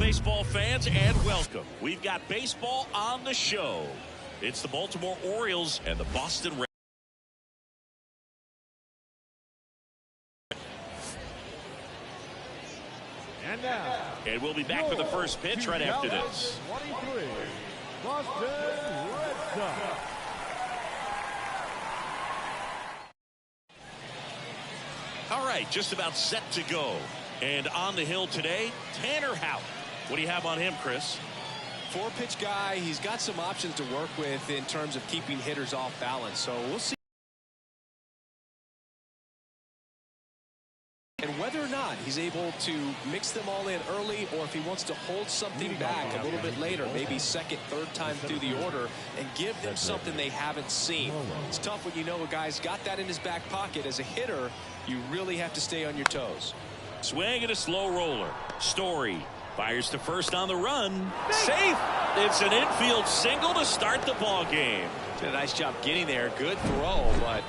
baseball fans, and welcome. We've got baseball on the show. It's the Baltimore Orioles and the Boston Red Sox. And we'll be back for the first pitch right after this. 23, Boston Red Sox. All right, just about set to go. And on the hill today, Tanner Houck. What do you have on him, Chris? Four-pitch guy. He's got some options to work with in terms of keeping hitters off balance. So we'll see. And whether or not he's able to mix them all in early, or if he wants to hold something back a little bit later, maybe second, third time through the order, and give them something they haven't seen. It's tough when you know a guy's got that in his back pocket. As a hitter, you really have to stay on your toes. Swing and a slow roller. Story fires to first on the run. Safe. It's an infield single to start the ball game. Did a nice job getting there. Good throw, but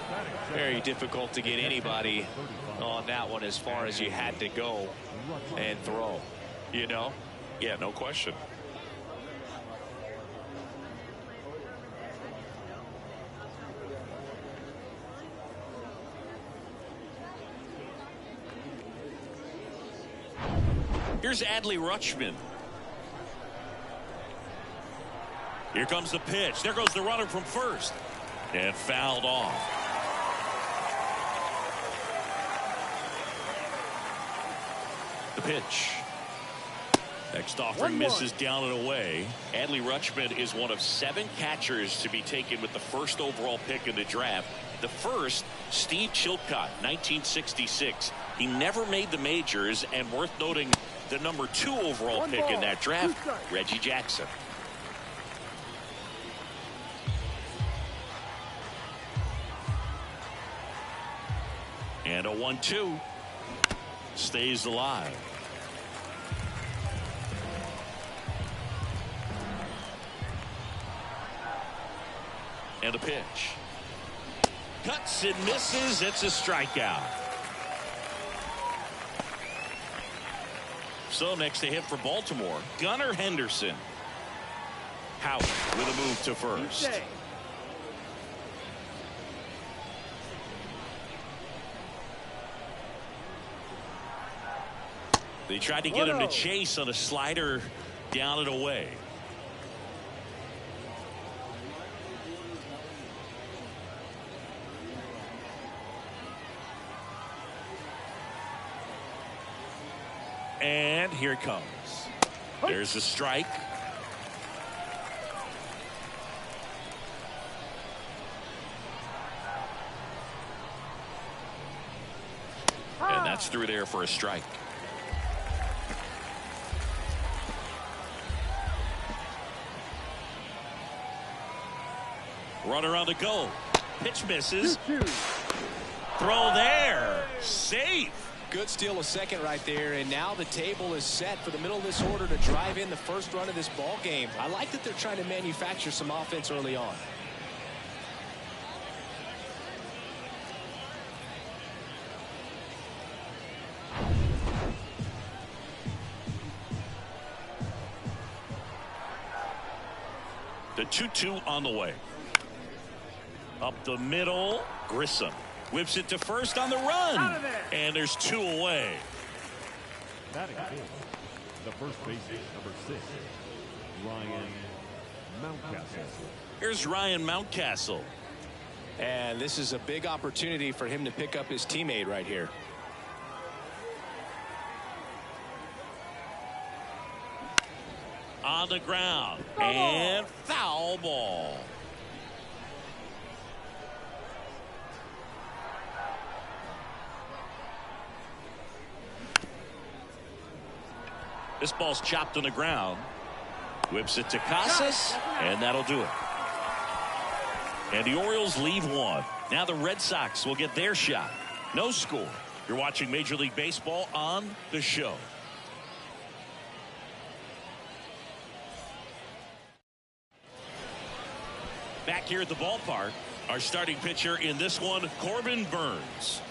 very difficult to get anybody on that one as far as you had to go and throw. You know? Yeah, no question. Here's Adley Rutschman. Here comes the pitch. There goes the runner from first. And fouled off. The pitch. Next offering misses down and away. Adley Rutschman is one of 7 catchers to be taken with the first overall pick in the draft. The first, Steve Chilcott, 1966. He never made the majors, and worth noting, the number 2 overall pick in that draft, Reggie Jackson. And a 1-2. Stays alive. And a pitch. Cuts and misses. It's a strikeout. So next to hit for Baltimore, Gunnar Henderson. Houck with a move to first. They tried to get him to chase on a slider down and away. And here it comes. There's a strike. And that's through there for a strike. Runner on the go. Pitch misses. Throw there. Safe. Good steal of second right there, and now the table is set for the middle of this order to drive in the first run of this ball game. I like that they're trying to manufacture some offense early on. The 2-2 on the way. Up the middle, Grissom. Whips it to first on the run. And there's 2 away. Batting fifth, the first baseman, number 6, Ryan Mountcastle. Here's Ryan Mountcastle. And this is a big opportunity for him to pick up his teammate right here. On the ground. And foul ball. This ball's chopped on the ground. Whips it to Casas, and that'll do it. And the Orioles leave 1. Now the Red Sox will get their shot. No score. You're watching Major League Baseball on the show. Back here at the ballpark, our starting pitcher in this one, Corbin Burns.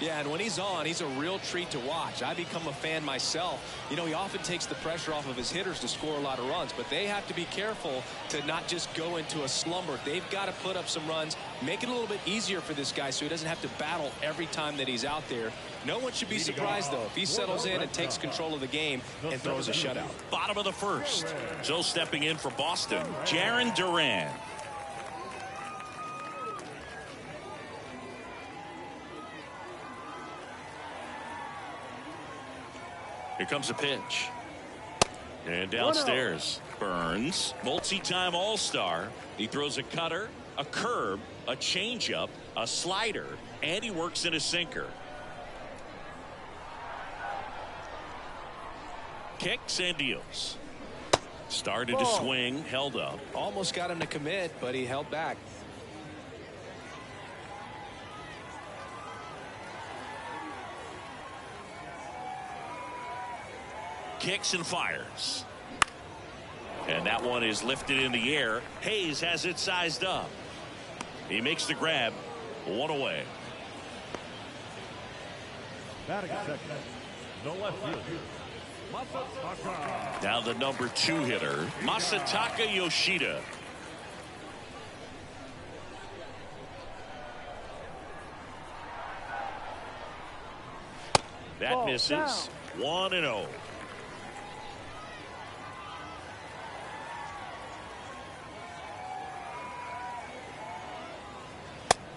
Yeah, and when he's on, he's a real treat to watch. I become a fan myself. You know, he often takes the pressure off of his hitters to score a lot of runs, but they have to be careful to not just go into a slumber. They've got to put up some runs, make it a little bit easier for this guy so he doesn't have to battle every time that he's out there. No one should be surprised, though, if he settles in and takes control of the game and throws a shutout. Bottom of the first. So stepping in for Boston, Jarren Duran. Here comes a pitch. And downstairs, Burns, multi-time All-Star. He throws a cutter, a curve, a changeup, a slider, and he works in a sinker. Kicks and deals. Started to swing, held up. Almost got him to commit, but he held back. Kicks and fires. And that one is lifted in the air. Hayes has it sized up. He makes the grab. One away. Batting second, the left fielder, Masataka. Now the number 2 hitter, Masataka Yoshida. That misses. 1-0.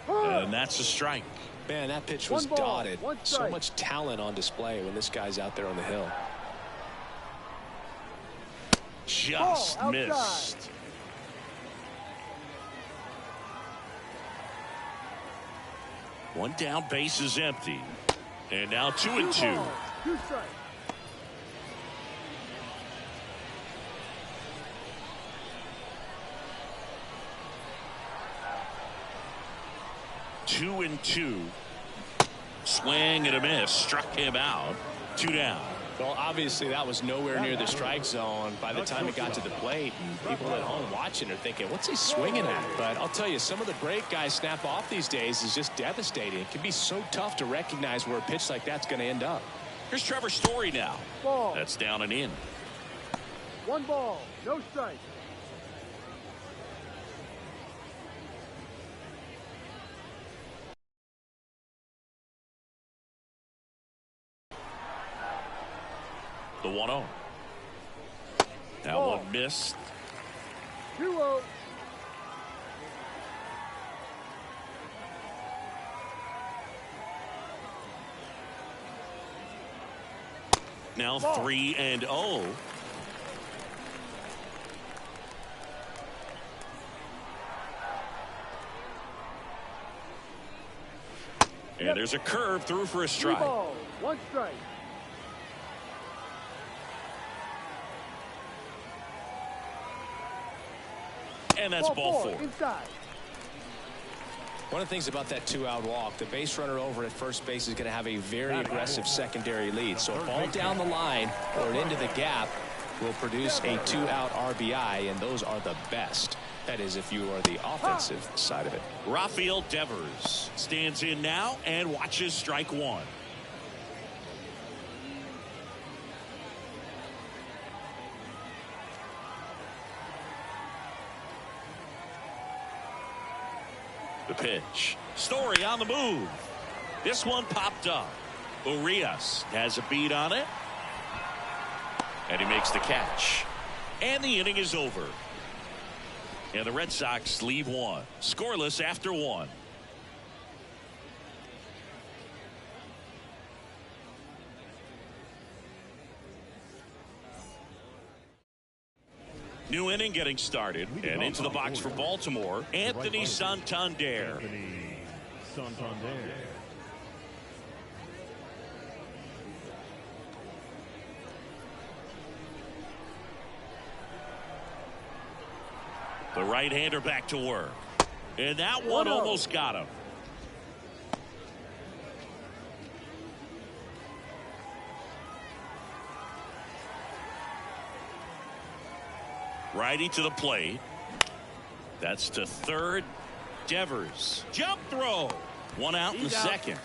And that's a strike. Man, that pitch was dotted. So much talent on display when this guy's out there on the hill. Just missed. One down, base is empty. And now 2-2. 2 strikes. Two and 2. Swing and a miss. Struck him out. 2 down. Well, obviously that was nowhere near the strike zone by the time it got to the plate. And people at home watching are thinking, what's he swinging at? But I'll tell you, some of the break guys snap off these days is just devastating. It can be so tough to recognize where a pitch like that's going to end up. Here's Trevor Story now. Ball. That's down and in. 1 ball, no strike. The 1-0. That Ball. one missed. 2-0. Now Ball. 3-0. And there's a curve through for a 3 strike. balls, 1 strike. And that's ball 4. Inside. One of the things about that 2-out walk, the base runner over at first base is going to have a very aggressive secondary lead. So a ball down the line or into the gap will produce a 2-out RBI, and those are the best. That is, if you are the offensive side of it. Rafael Devers stands in now and watches strike 1. The pitch. Story on the move. This one popped up. Urias has a beat on it. And he makes the catch. And the inning is over. And the Red Sox leave 1. Scoreless after 1. New inning getting started. And into the box for Baltimore, Anthony Santander. Anthony Santander. The right-hander back to work. And that one almost got him. Righty to the plate. That's to third. Devers. Jump throw. 1 out in the second.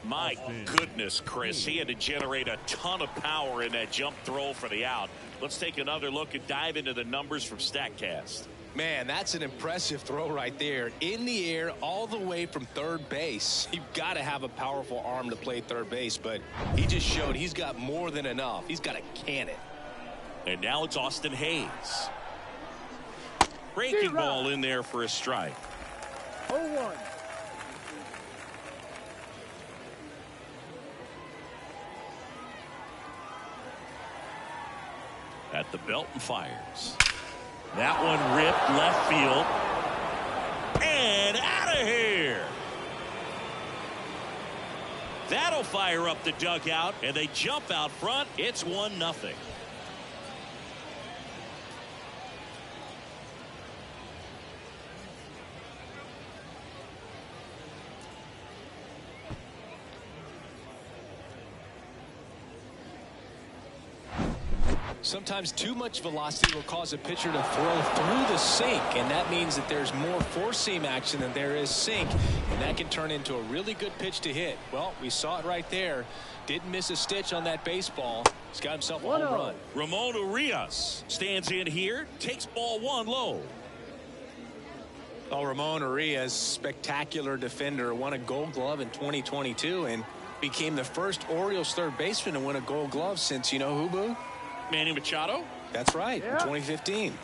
My goodness, Chris, he had to generate a ton of power in that jump throw for the out. Let's take another look and dive into the numbers from StatCast. Man, that's an impressive throw right there. In the air, all the way from third base. You've got to have a powerful arm to play third base, but he just showed he's got more than enough. He's got a cannon. And now it's Austin Hayes. Breaking ball in there for a strike. 0-1. At the belt and fires. That one ripped left field. And out of here. That'll fire up the dugout, and they jump out front. It's 1-0. Sometimes too much velocity will cause a pitcher to throw through the sink, and that means that there's more four-seam action than there is sink, and that can turn into a really good pitch to hit. Well, we saw it right there. Didn't miss a stitch on that baseball. He's got himself a home run. Ramon Urias stands in here, takes ball one low. Oh, Ramon Urias, spectacular defender, won a Gold Glove in 2022 and became the first Orioles third baseman to win a Gold Glove since, you know who, Boo? Manny Machado? That's right, in 2015.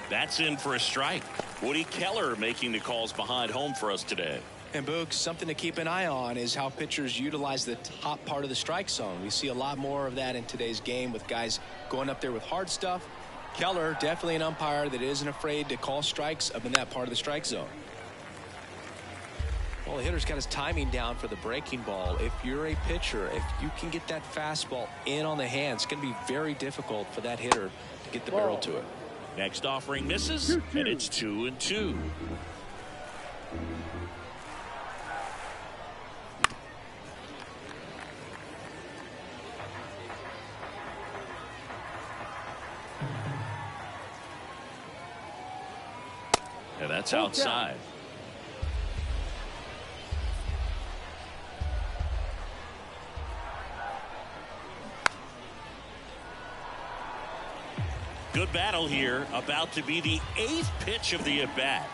That's in for a strike. Woody Keller making the calls behind home for us today. And Boog, something to keep an eye on is how pitchers utilize the top part of the strike zone. We see a lot more of that in today's game with guys going up there with hard stuff. Keller, definitely an umpire that isn't afraid to call strikes up in that part of the strike zone. Well, the hitter's got his timing down for the breaking ball. If you're a pitcher, if you can get that fastball in on the hand, it's going to be very difficult for that hitter to get the barrel to it. Next offering misses, and it's 2-2. And that's outside. Good battle here, about to be the 8th pitch of the at-bat.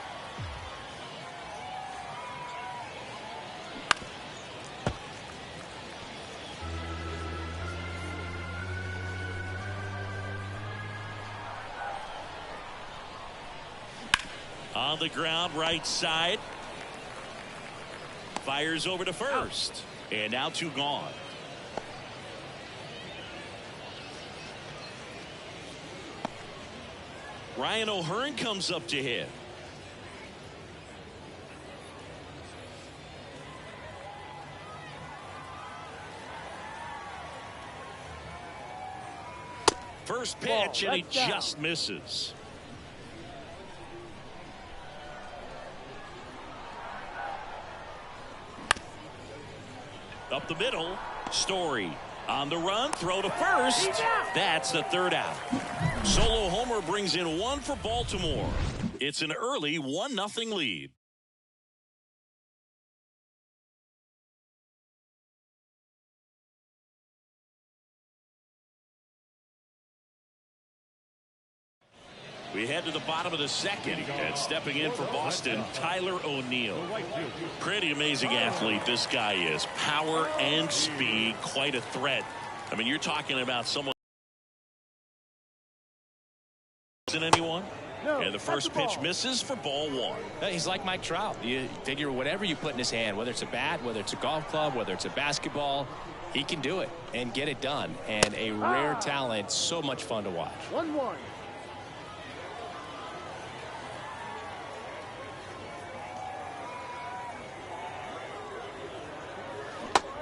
On the ground, right side. Fires over to first. And now 2 gone. Ryan O'Hearn comes up to hit. First pitch, and he just misses. Up the middle, Story on the run, throw to first. That's the 3rd out. Solo homer brings in 1 for Baltimore. It's an early 1-0 lead. We head to the bottom of the 2nd, and stepping in for Boston, Tyler O'Neill. Pretty amazing athlete this guy is. Power and speed, quite a threat. I mean, you're talking about someone. Isn't anyone? And the first pitch misses for ball 1. He's like Mike Trout. You figure whatever you put in his hand, whether it's a bat, whether it's a golf club, whether it's a basketball, he can do it and get it done. And a rare talent, so much fun to watch. 1-1.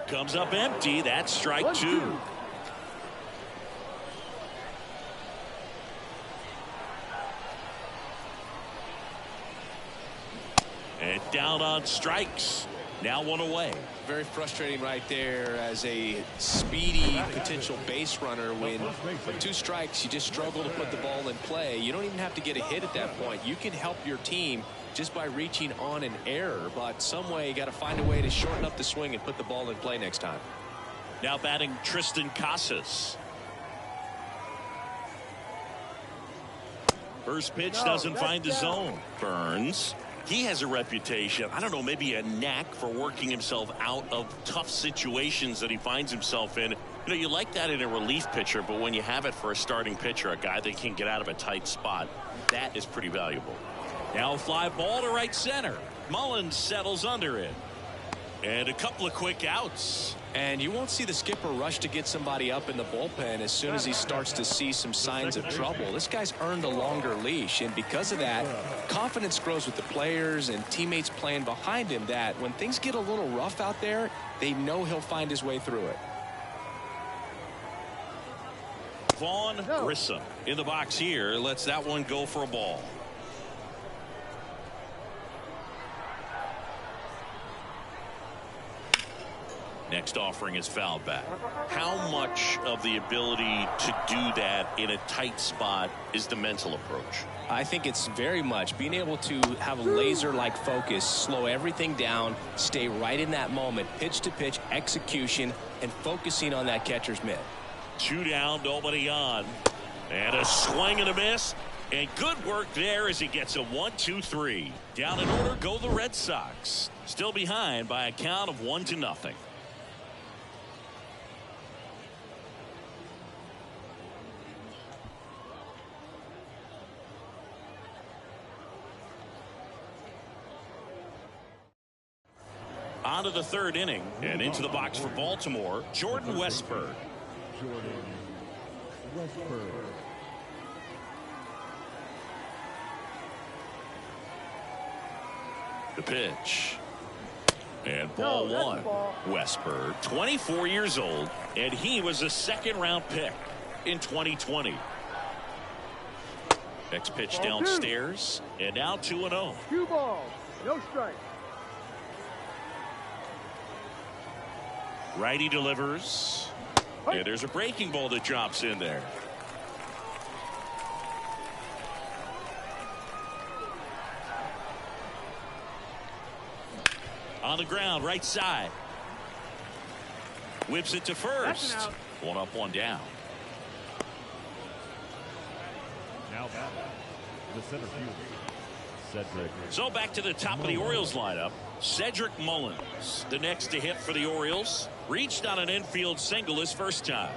Comes up empty. That's strike 2. And down on strikes. Now 1 away. Very frustrating right there as a speedy potential base runner. When 2 strikes, you just struggle to put the ball in play. You don't even have to get a hit at that point. You can help your team just by reaching on an error, but some way you got to find a way to shorten up the swing and put the ball in play next time. Now batting Tristan Casas. First pitch doesn't find the zone. Burns. He has a reputation, I don't know, maybe a knack for working himself out of tough situations that he finds himself in. You know, you like that in a relief pitcher, but when you have it for a starting pitcher, a guy that can get out of a tight spot, that is pretty valuable. Now a fly ball to right center. Mullins settles under it. And a couple of quick outs. And you won't see the skipper rush to get somebody up in the bullpen as soon as he starts to see some signs of trouble. This guy's earned a longer leash, and because of that, confidence grows with the players and teammates playing behind him, that when things get a little rough out there, they know he'll find his way through it. Vaughn Grissom in the box here, lets that one go for a ball. Next offering is fouled back. How much of the ability to do that in a tight spot is the mental approach? I think it's very much being able to have a laser-like focus, slow everything down, stay right in that moment, pitch to pitch execution, and focusing on that catcher's mitt. 2 down, nobody on. And a swing and a miss. And good work there as he gets a 1-2-3. Down in order go the Red Sox. Still behind by a count of 1-0. On to the 3rd inning, and into the box for Baltimore, Jordan Westburg. The pitch. And ball 1. Westburg, 24 years old, and he was a 2nd-round pick in 2020. Next pitch downstairs, and now 2-0. 2 balls, no strike. Righty delivers. And there's a breaking ball that drops in there. On the ground, right side. Whips it to first. 1 up, 1 down. Now the center fielder, Cedric. So back to the top of the Orioles lineup. Cedric Mullins, the next to hit for the Orioles. Reached on an infield single his first time.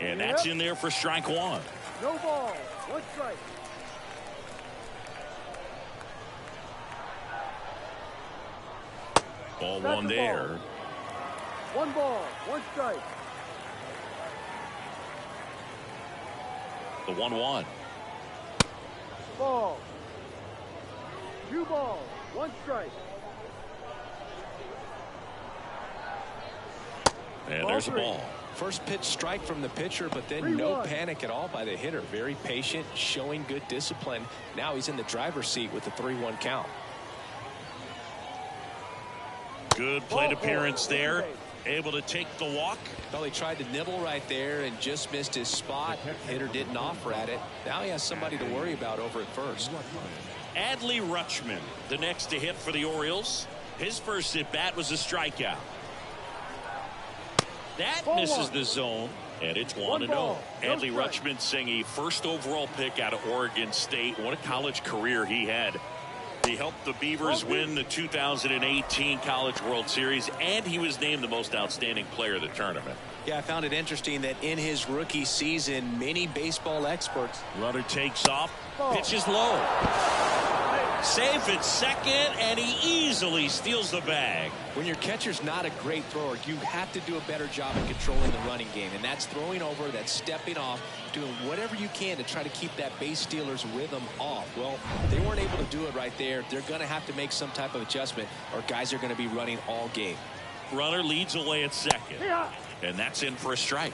And that's in there for strike 1. No ball, 1 strike. Ball 1 there. 1 ball, 1 strike. The 1-1. Ball. 2 balls, 1 strike. And there's a ball. First pitch strike from the pitcher, but then no panic at all by the hitter. Very patient, showing good discipline. Now he's in the driver's seat with the 3-1 count. Good plate appearance there. Able to take the walk. Well, he tried to nibble right there and just missed his spot. Hitter didn't offer at it. Now he has somebody to worry about over at first. Adley Rutschman, the next to hit for the Orioles. His first at bat was a strikeout. That misses the zone, and it's 1-0. Adley Rutschman saying a 1st overall pick out of Oregon State. What a college career he had. He helped the Beavers win the 2018 College World Series, and he was named the most outstanding player of the tournament. Yeah, I found it interesting that in his rookie season, many baseball experts. Runner takes off, pitches low. Safe at second, and he easily steals the bag. When your catcher's not a great thrower, you have to do a better job of controlling the running game, and that's throwing over, that's stepping off, doing whatever you can to try to keep that base stealer's rhythm off. Well, they weren't able to do it right there. They're going to have to make some type of adjustment, or guys are going to be running all game. Runner leads away at second, and that's in for a strike.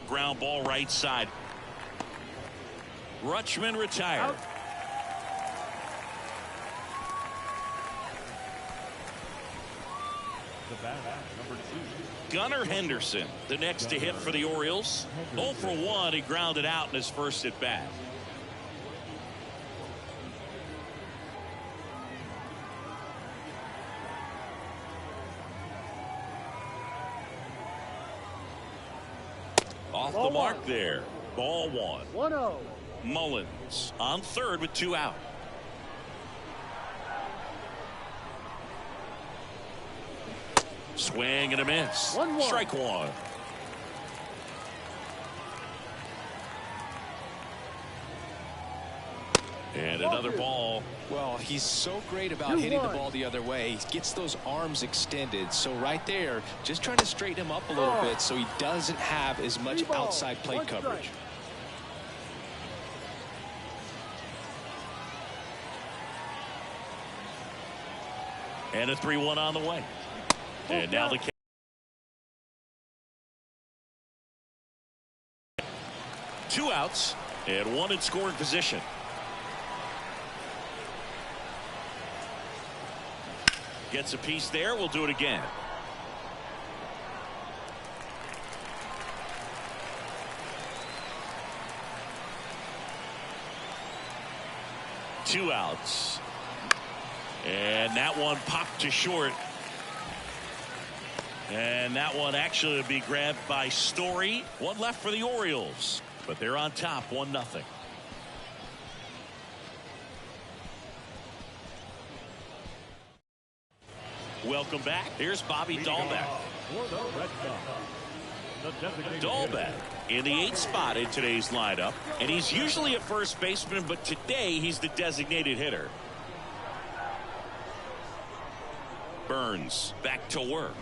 ground ball right side. Rutschman retired. Out. The batter, number 2. Gunnar Henderson, the next to hit for the Orioles. 0 for 1. He grounded out in his first at bat. Off the mark there. Ball 1. 1-0. Mullins on third with 2 out. Swing and a miss. 1-1. Strike 1. And another ball. Well, he's so great about hitting the ball the other way. He gets those arms extended. So right there, just trying to straighten him up a little bit so he doesn't have as much outside plate coverage. And a 3-1 on the way. And now the 2 outs and 1 in scoring position. Gets a piece there. We'll do it again. Two outs. And that one popped to short. And that one actually will be grabbed by Story. 1 left for the Orioles. But they're on top 1-0. Welcome back. Here's Bobby Dahlbeck. Dahlbeck in the 8th spot in today's lineup. And he's usually a first baseman, but today he's the designated hitter. Burns back to work.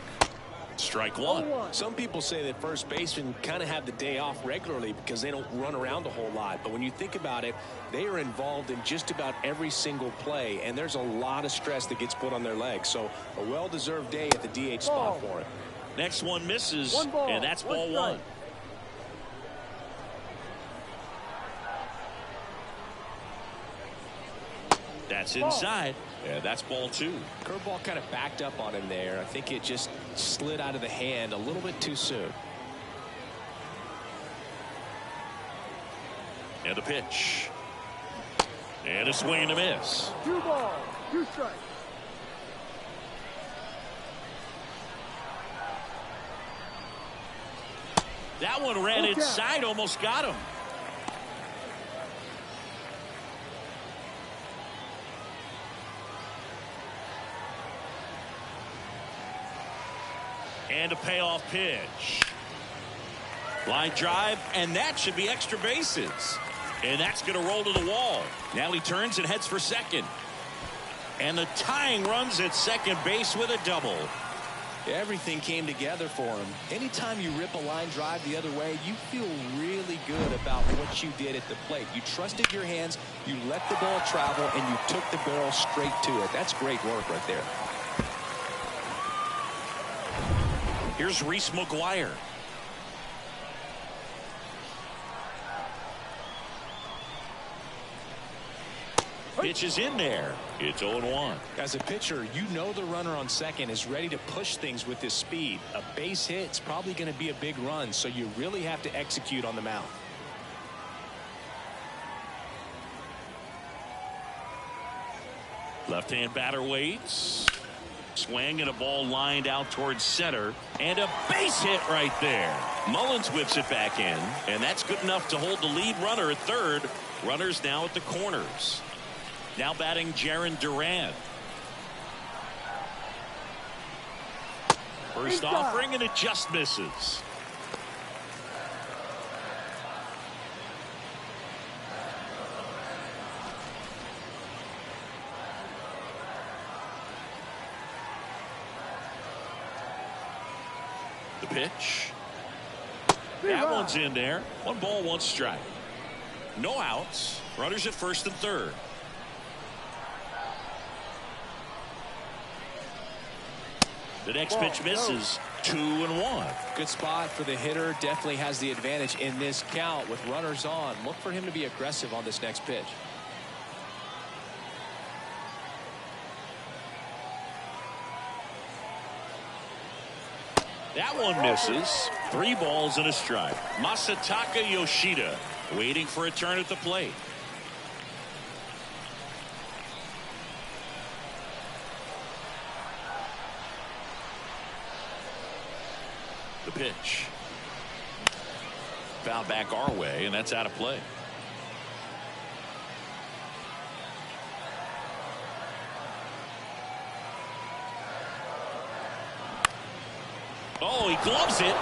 Strike 1. Some people say that first basemen kind of have the day off regularly because they don't run around a whole lot. But when you think about it, they are involved in just about every single play, and there's a lot of stress that gets put on their legs. So a well-deserved day at the DH spot for him. Next one misses, and that's ball 1. That's inside. Yeah, that's ball 2. Curveball kind of backed up on him there. I think it just slid out of the hand a little bit too soon. And a pitch. And a swing and a miss. 2 balls, 2 strikes. That one ran inside, almost got him. And a payoff pitch. Line drive, and that should be extra bases. And that's going to roll to the wall. Now he turns and heads for second. And the tying runs at second base with a double. Everything came together for him. Anytime you rip a line drive the other way, you feel really good about what you did at the plate. You trusted your hands, you let the ball travel, and you took the barrel straight to it. That's great work right there. Here's Reese McGuire. Pitch is in there. It's 0-1. As a pitcher, you know the runner on second is ready to push things with his speed. A base hit's probably going to be a big run, so you really have to execute on the mound. Left-hand batter waits. Swing and a ball lined out towards center. And a base hit right there. Mullins whips it back in. And that's good enough to hold the lead runner at third. Runners now at the corners. Now batting Jarren Duran. First offering, and it just misses. The pitch. That one's in there. 1 ball, 1 strike. No outs. Runners at first and third. The next pitch misses. 2-1. Good spot for the hitter. Definitely has the advantage in this count with runners on. Look for him to be aggressive on this next pitch. That one misses. 3 balls and a strike. Masataka Yoshida waiting for a turn at the plate. The pitch. Foul back our way, and that's out of play. Oh, he gloves it.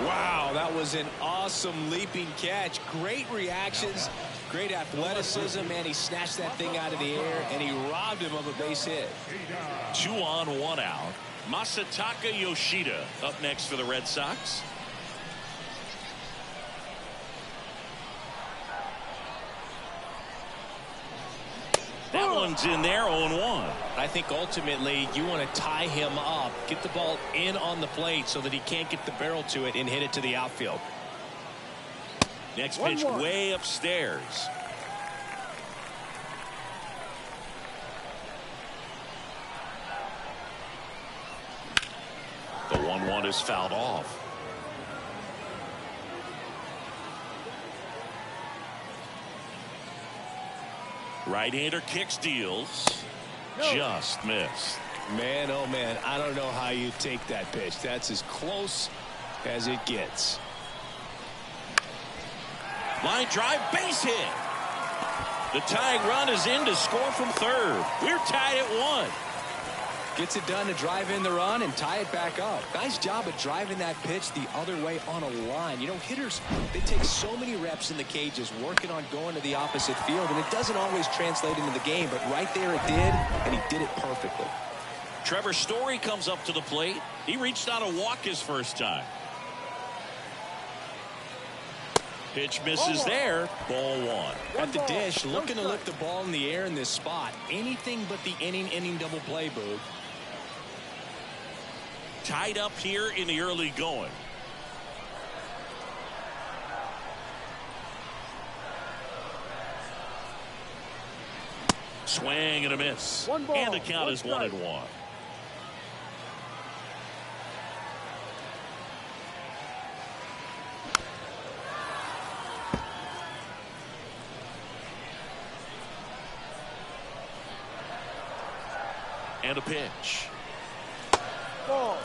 Wow, that was an awesome leaping catch. Great reactions, great athleticism, and he snatched that thing out of the air, and he robbed him of a base hit. 2 on, 1 out. Masataka Yoshida up next for the Red Sox. That one's in there, 0-1. I think ultimately you want to tie him up, get the ball in on the plate so that he can't get the barrel to it and hit it to the outfield. Next pitch way upstairs. The 1-1 is fouled off. Right-hander kicks, deals. Just missed. Man, oh man, I don't know how you take that pitch. That's as close as it gets. Line drive, base hit. The tying run is in to score from third. We're tied at 1. Gets it done to drive in the run and tie it back up. Nice job of driving that pitch the other way on a line. You know, hitters, they take so many reps in the cages working on going to the opposite field, and it doesn't always translate into the game, but right there it did, and he did it perfectly. Trevor Story comes up to the plate. He reached out a walk his first time. Pitch misses there. Ball 1. At the dish, looking to lift the ball in the air in this spot. Anything but the inning double play, Boog. Tied up here in the early going. Swing and a miss. And the count is 1-1. And a pitch. Ball.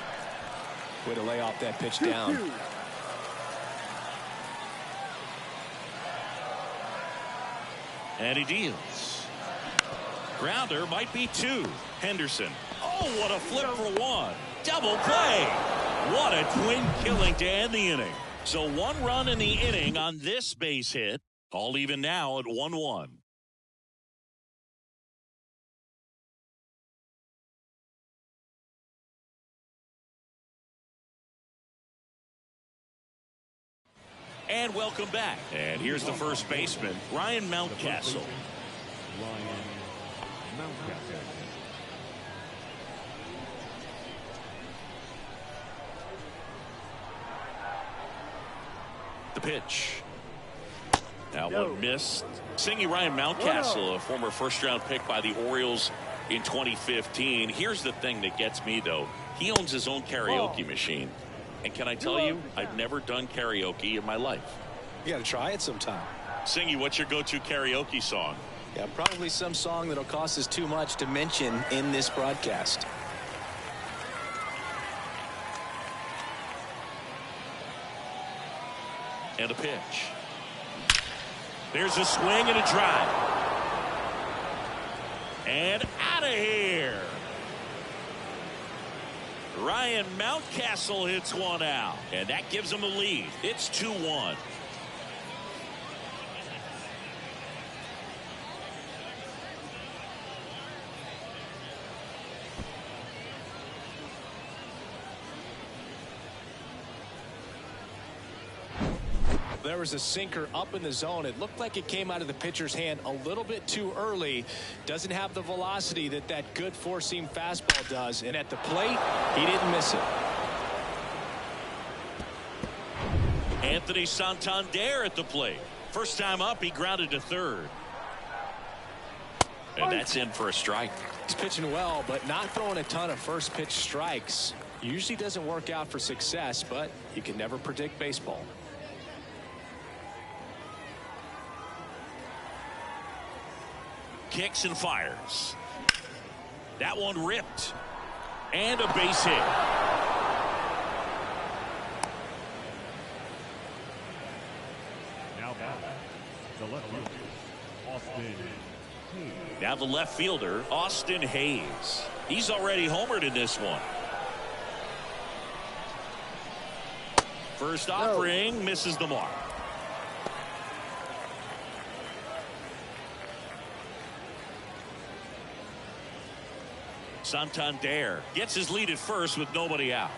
Way to lay off that pitch down. 2-2. And he deals. Grounder might be 2. Henderson. Oh, what a flip for 1. Double play. What a twin killing to end the inning. So 1 run in the inning on this base hit. All even now at 1-1. And welcome back. And here's the first baseman, Ryan Mountcastle. The pitch. That one missed. Singing Ryan Mountcastle, a former first-round pick by the Orioles in 2015. Here's the thing that gets me, though. He owns his own karaoke machine. And can I tell you, I've never done karaoke in my life. You got to try it sometime. Singy, what's your go-to karaoke song? Yeah, probably some song that'll cost us too much to mention in this broadcast. And a pitch. There's a swing and a drive. And out of here. Ryan Mountcastle hits one out. And that gives him a lead. It's 2-1. There was a sinker up in the zone. It looked like it came out of the pitcher's hand a little bit too early. Doesn't have the velocity that good four-seam fastball does. And at the plate, he didn't miss it. Anthony Santander at the plate. First time up, he grounded to third. And that's in for a strike. He's pitching well, but not throwing a ton of first pitch strikes. Usually doesn't work out for success, but you can never predict baseball. Kicks and fires. That one ripped. And a base hit. Now back, the left fielder, Austin Hayes. Now the left fielder, Austin Hayes. He's already homered in this one. First offering misses the mark. Santander gets his lead at first with nobody out.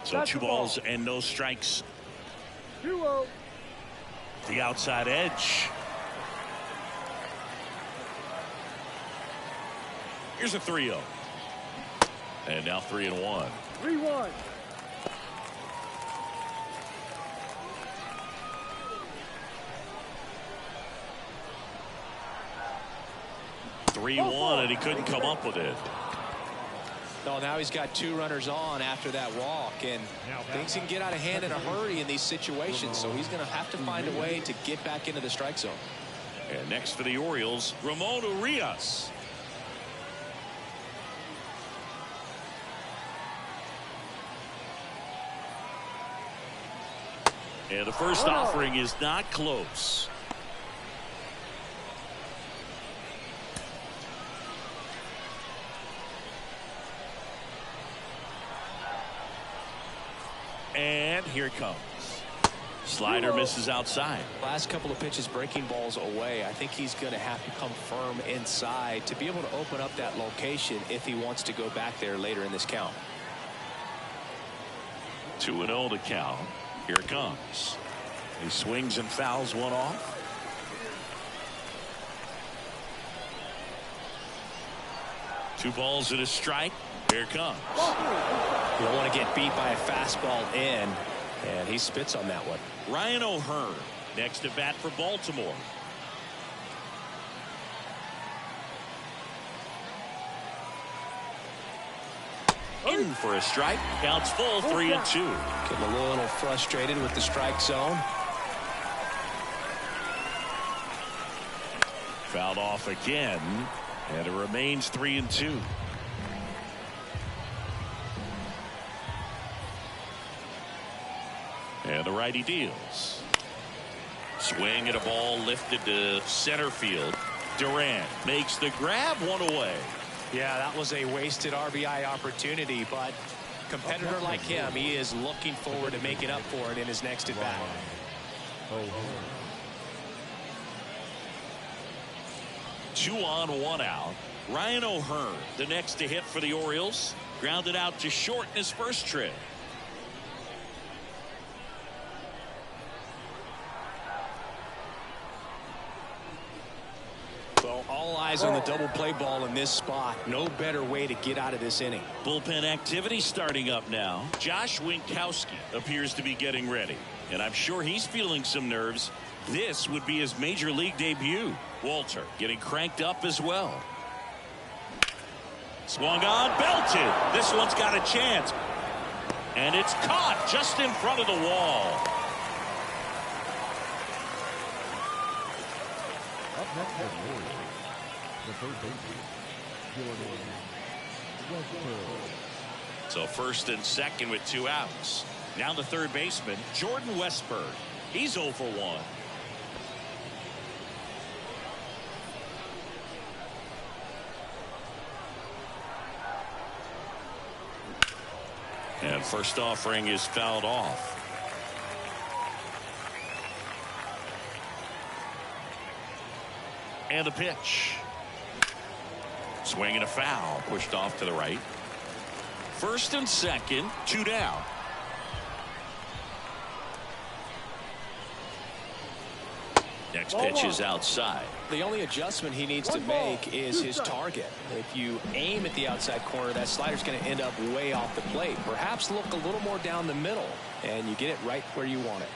So That's 2 balls and no strikes. 2-0. The outside edge. Here's a 3-0. And now 3-1. 3-1. And he couldn't come up with it. Oh, now he's got 2 runners on after that walk, and things can get out of hand in a hurry in these situations, so he's going to have to find a way to get back into the strike zone. And next for the Orioles, Ramon Urias. And the first offering is not close. And here it comes. Slider misses outside. Last couple of pitches breaking balls away. I think he's going to have to come firm inside to be able to open up that location if he wants to go back there later in this count. 2-0 to count. Here it comes. He swings and fouls one off. Two balls and a strike. Here it comes. You don't want to get beat by a fastball in, and he spits on that one. Ryan O'Hearn next to bat for Baltimore. In for a strike. Counts full, 3-2. Getting a little frustrated with the strike zone. Fouled off again, and it remains 3-2. And the righty deals. Swing at a ball lifted to center field. Durant makes the grab, one away. Yeah, that was a wasted RBI opportunity, but a competitor like him, he is looking forward to making up for it in his next at bat. 2 on, 1 out. Ryan O'Hearn, the next to hit for the Orioles, grounded out to short in his first trip. Well, all eyes on the double play ball in this spot. No better way to get out of this inning. Bullpen activity starting up now. Josh Winkowski appears to be getting ready, and I'm sure he's feeling some nerves. This would be his major league debut. Walter getting cranked up as well. Swung on, belted. This one's got a chance. And it's caught just in front of the wall. Up next is Orioles. The third baseman, Jordan Westburg. So first and second with 2 outs. Now the third baseman, Jordan Westburg. He's 0 for 1. And first offering is fouled off. And the pitch. Swing and a foul. Pushed off to the right. First and second, 2 down. Next pitch is outside. The only adjustment he needs to make is his target. If you aim at the outside corner, that slider's going to end up way off the plate. Perhaps look a little more down the middle, and you get it right where you want it.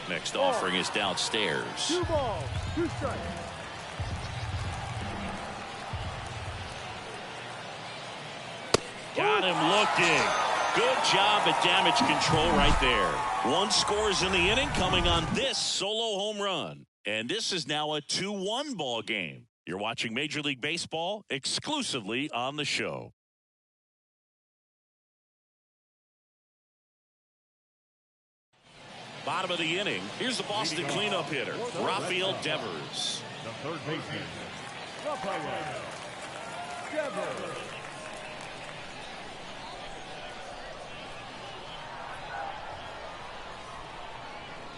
Next offering is downstairs. 2 balls, 2 strikes. Got him looking. Good job at damage control right there. 1 scores in the inning coming on this solo home run. And this is now a 2-1 ball game. You're watching Major League Baseball exclusively on the show. Bottom of the inning. Here's the Boston cleanup hitter, Rafael Devers. The third baseman, Rafael Devers.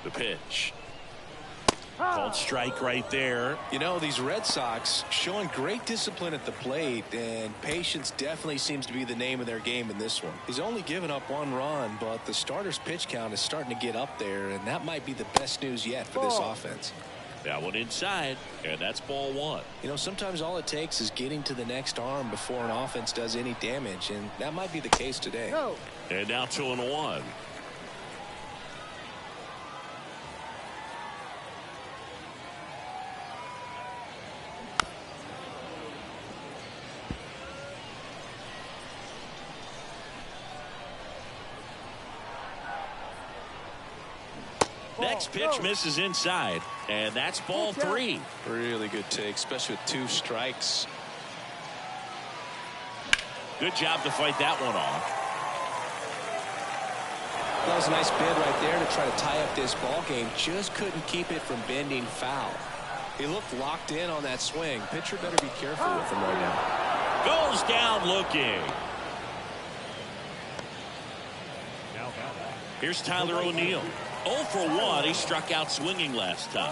The pitch. Called strike right there. You know, these Red Sox showing great discipline at the plate, and patience definitely seems to be the name of their game in this one. He's only given up 1 run, but the starter's pitch count is starting to get up there, and that might be the best news yet for this offense. That one inside, and that's ball 1. You know, sometimes all it takes is getting to the next arm before an offense does any damage, and that might be the case today. No. And now 2-1. Next pitch misses inside, and that's ball 3. Really good take, especially with 2 strikes. Good job to fight that one off. That was a nice bid right there to try to tie up this ball game. Just couldn't keep it from bending foul. He looked locked in on that swing. Pitcher better be careful with him right now. Goes down looking. Here's Tyler O'Neill. 0 for 1. He struck out swinging last time.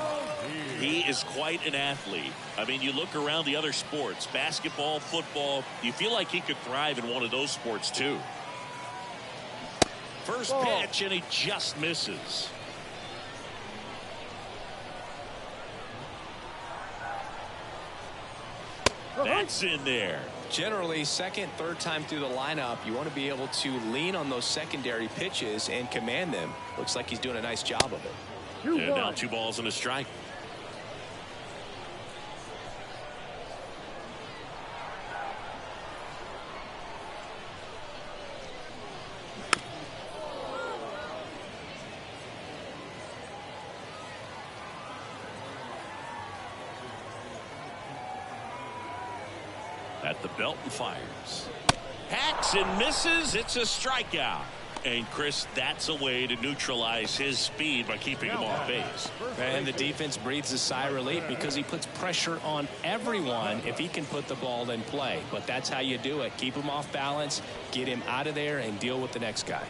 He is quite an athlete. I mean, you look around the other sports, basketball, football, you feel like he could thrive in one of those sports too. First pitch, and he just misses. That's in there. Generally, second, third time through the lineup, you want to be able to lean on those secondary pitches and command them. Looks like he's doing a nice job of it. And now 2 balls and a strike. At the belt and fires. Hacks and misses. It's a strikeout. And Chris, that's a way to neutralize his speed by keeping him off base. And the defense breathes a sigh of relief because he puts pressure on everyone if he can put the ball in play. But that's how you do it. Keep him off balance, get him out of there, and deal with the next guy.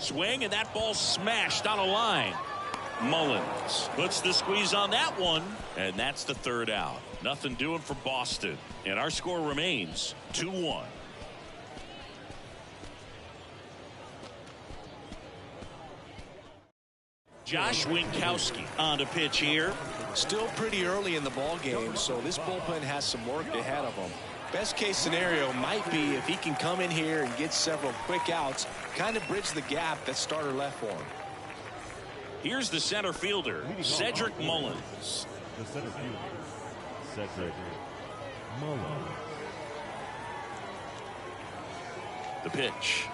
Swing, and that ball smashed on a line. Mullins puts the squeeze on that one, and that's the 3rd out. Nothing doing for Boston, and our score remains 2-1. Josh Winkowski on to pitch here. Still pretty early in the ball game, so this bullpen has some work ahead of them. Best case scenario might be if he can come in here and get several quick outs, kind of bridge the gap that starter left for him. Here's the center fielder, Cedric Mullins. the center fielder, Cedric Mullins. The pitch.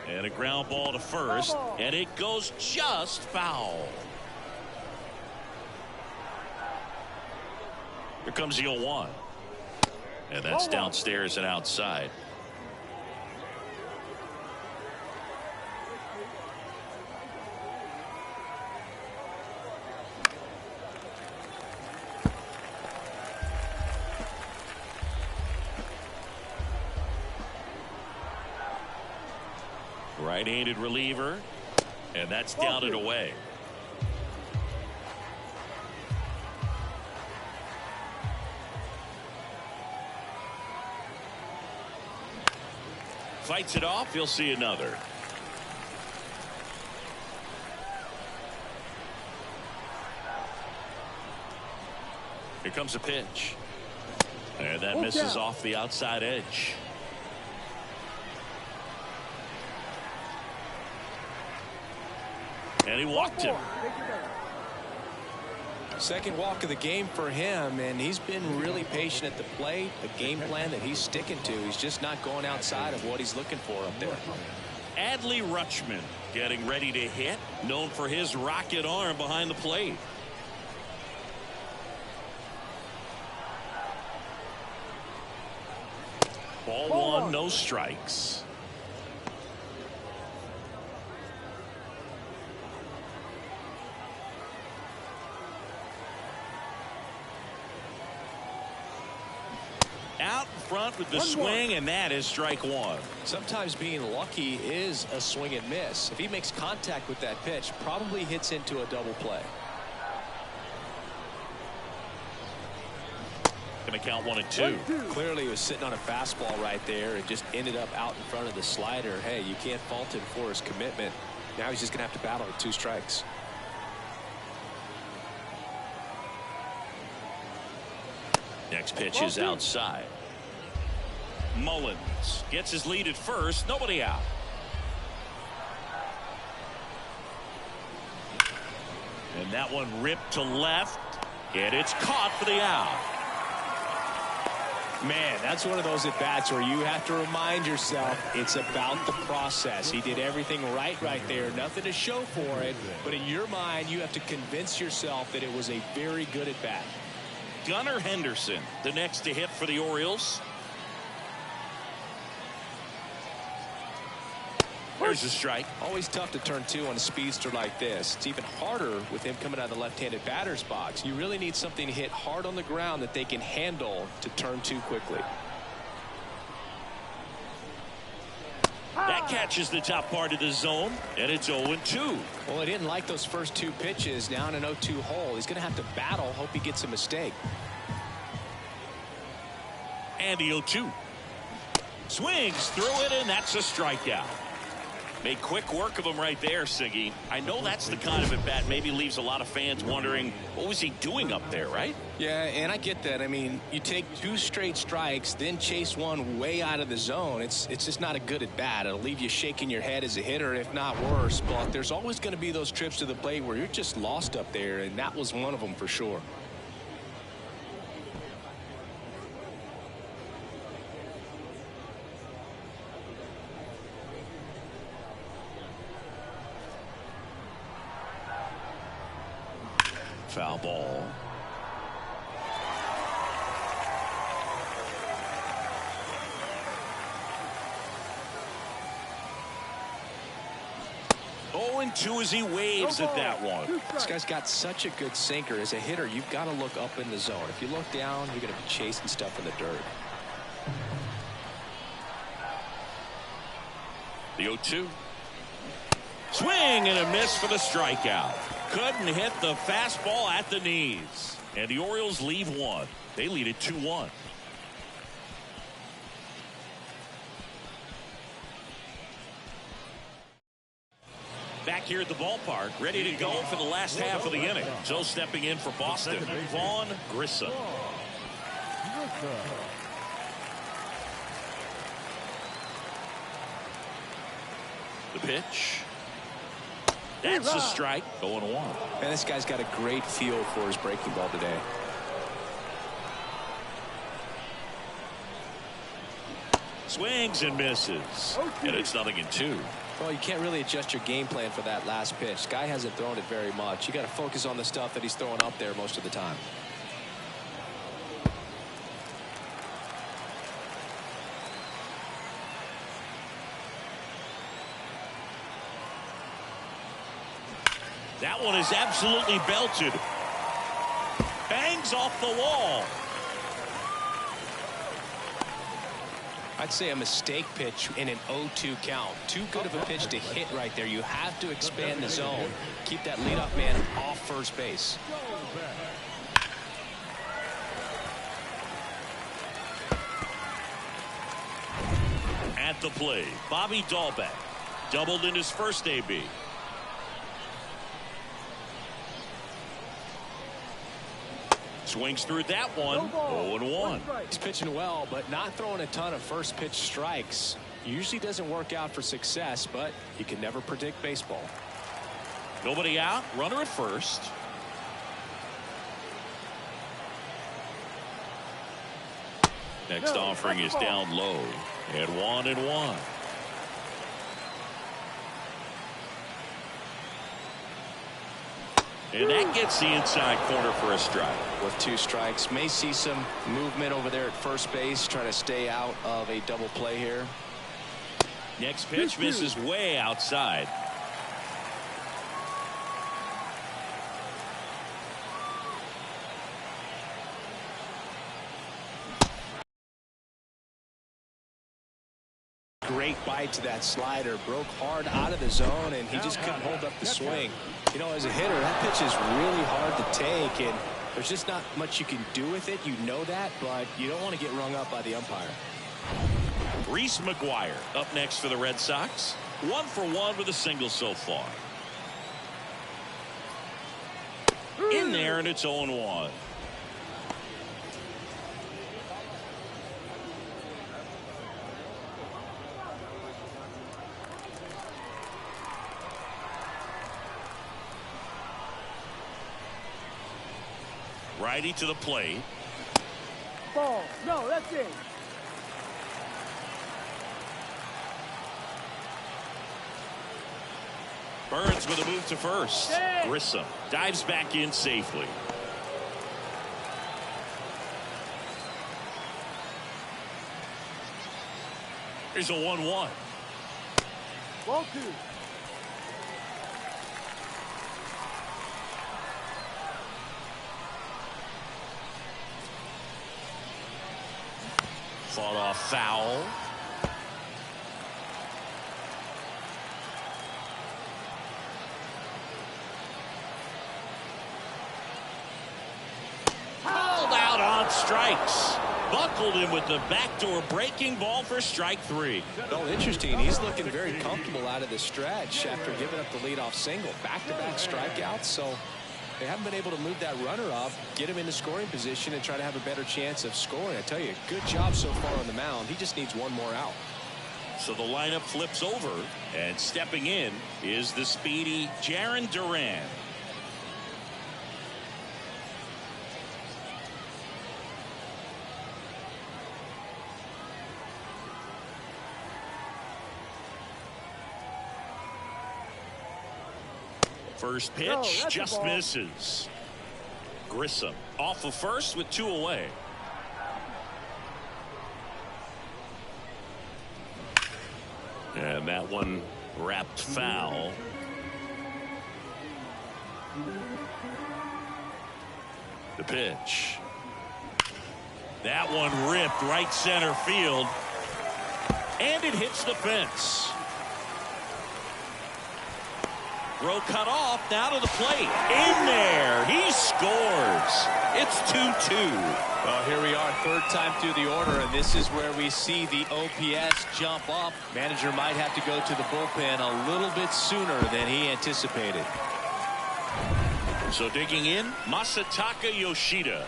And a ground ball to first, and it goes just foul. Here comes the 0-1. And that's downstairs and outside. Right-handed reliever, and that's down and away. Fights it off. You'll see another. Here comes a pitch. And that misses off the outside edge. And he walked him. Second walk of the game for him, and he's been really patient at the plate. A game plan that he's sticking to. He's just not going outside of what he's looking for up there. Adley Rutschman getting ready to hit, known for his rocket arm behind the plate. Ball one, no strikes. Out in front with the swing, and that is strike one. Sometimes being lucky is a swing and miss. If he makes contact with that pitch, probably hits into a double play. Going to count 1-2. Clearly he was sitting on a fastball right there and just ended up out in front of the slider. Hey, you can't fault him for his commitment. Now he's just going to have to battle with 2 strikes. Next pitch is outside. Mullins gets his lead at first. Nobody out. And that one ripped to left. And it's caught for the out. Man, that's one of those at-bats where you have to remind yourself it's about the process. He did everything right there. Nothing to show for it. But in your mind, you have to convince yourself that it was a very good at-bat. Gunnar Henderson, the next to hit for the Orioles. There's a strike. Always tough to turn 2 on a speedster like this. It's even harder with him coming out of the left-handed batter's box. You really need something to hit hard on the ground that they can handle to turn 2 quickly. That catches the top part of the zone, and it's 0-2. Well, he didn't like those first 2 pitches down an 0-2 hole. He's going to have to battle, hope he gets a mistake. And the 0-2. Swings through it, and that's a strikeout. Made quick work of him right there, Siggy. I know that's the kind of at-bat maybe leaves a lot of fans wondering, what was he doing up there, right? Yeah, and I get that. I mean, you take 2 straight strikes, then chase one way out of the zone. It's just not a good at-bat. It'll leave you shaking your head as a hitter, if not worse. But there's always going to be those trips to the plate where you're just lost up there, and that was one of them for sure. Foul ball. And 2 as he waves at that one. This guy's got such a good sinker. As a hitter, you've got to look up in the zone. If you look down, you're going to be chasing stuff in the dirt. The 0-2. Swing and a miss for the strikeout. Couldn't hit the fastball at the knees. And the Orioles leave 1. They lead it 2-1. Back here at the ballpark, ready to go for the last half of the inning. So stepping in for Boston, Vaughn Grissom. The pitch. That's a strike. 0-1. Man, this guy's got a great feel for his breaking ball today. Swings and misses. And it's 0-2. Well, you can't really adjust your game plan for that last pitch. Guy hasn't thrown it very much. You got to focus on the stuff that he's throwing up there most of the time. That one is absolutely belted. Bangs off the wall. I'd say a mistake pitch in an 0-2 count. Too good of a pitch to hit right there. You have to expand the zone. Keep that leadoff man off first base. At the plate, Bobby Dahlbeck. Doubled in his first AB. Swings through that one. 0-1. He's pitching well, but not throwing a ton of first pitch strikes. Usually doesn't work out for success, but you can never predict baseball. Nobody out. Runner at first. Next offering is down low at 1-1. And that gets the inside corner for a strike. With 2 strikes, may see some movement over there at first base, trying to stay out of a double play here. Next pitch misses way outside. Great bite to that slider, broke hard out of the zone, and he just couldn't hold up the swing. You know, as a hitter, that pitch is really hard to take, and there's just not much you can do with it. You know that, but you don't want to get rung up by the umpire. Reese McGuire up next for the Red Sox. 1 for 1 with a single so far. In there, and it's 0-1. Righty to the plate. Ball. No, that's it. Burns with a move to first. Grissom dives back in safely. Here's a 1-1. Ball 2. Fought off foul. Called out on strikes. Buckled him with the backdoor breaking ball for strike 3. Well, interesting. He's looking very comfortable out of the stretch after giving up the leadoff single. Back-to-back strikeouts, so they haven't been able to move that runner up, get him into scoring position, and try to have a better chance of scoring. I tell you, good job so far on the mound. He just needs one more out. So the lineup flips over, and stepping in is the speedy Jarren Duran. First pitch just misses. Grissom off of first with 2 away. And that one wrapped foul. The pitch. That one ripped right center field. And it hits the fence. Throw cut off, now to the plate. In there, he scores. It's 2-2. Well, here we are, 3rd time through the order, and this is where we see the OPS jump up. Manager might have to go to the bullpen a little bit sooner than he anticipated. So digging in, Masataka Yoshida.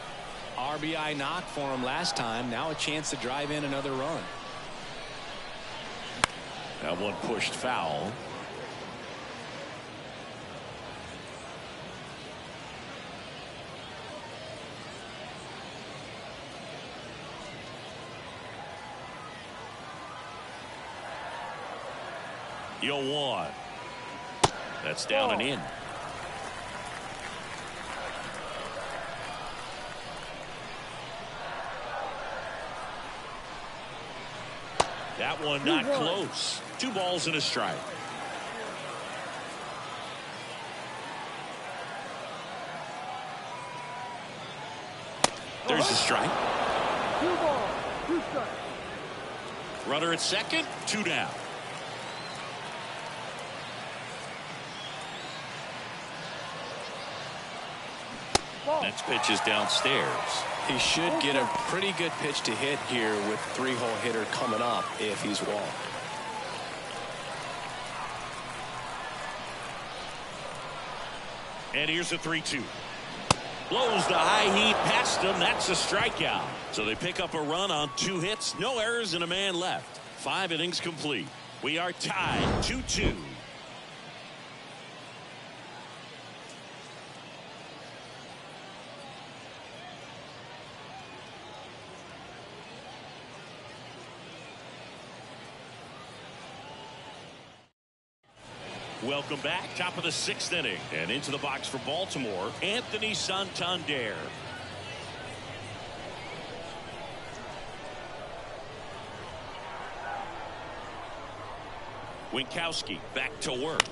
RBI knock for him last time. Now a chance to drive in another run. That one pushed foul. Yo, 1. That's down and in. That one not close. 2 balls and a strike. There's a strike. 2 balls, 2 strikes. Runner at second, 2 down. Next pitch is downstairs. He should get a pretty good pitch to hit here with 3-hole hitter coming up if he's walked. And here's a 3-2. Blows the high heat past him. That's a strikeout. So they pick up a run on 2 hits, no errors, and a man left. 5 innings complete. We are tied 2-2. Welcome back. Top of the 6th inning. And into the box for Baltimore, Anthony Santander. Winkowski back to work.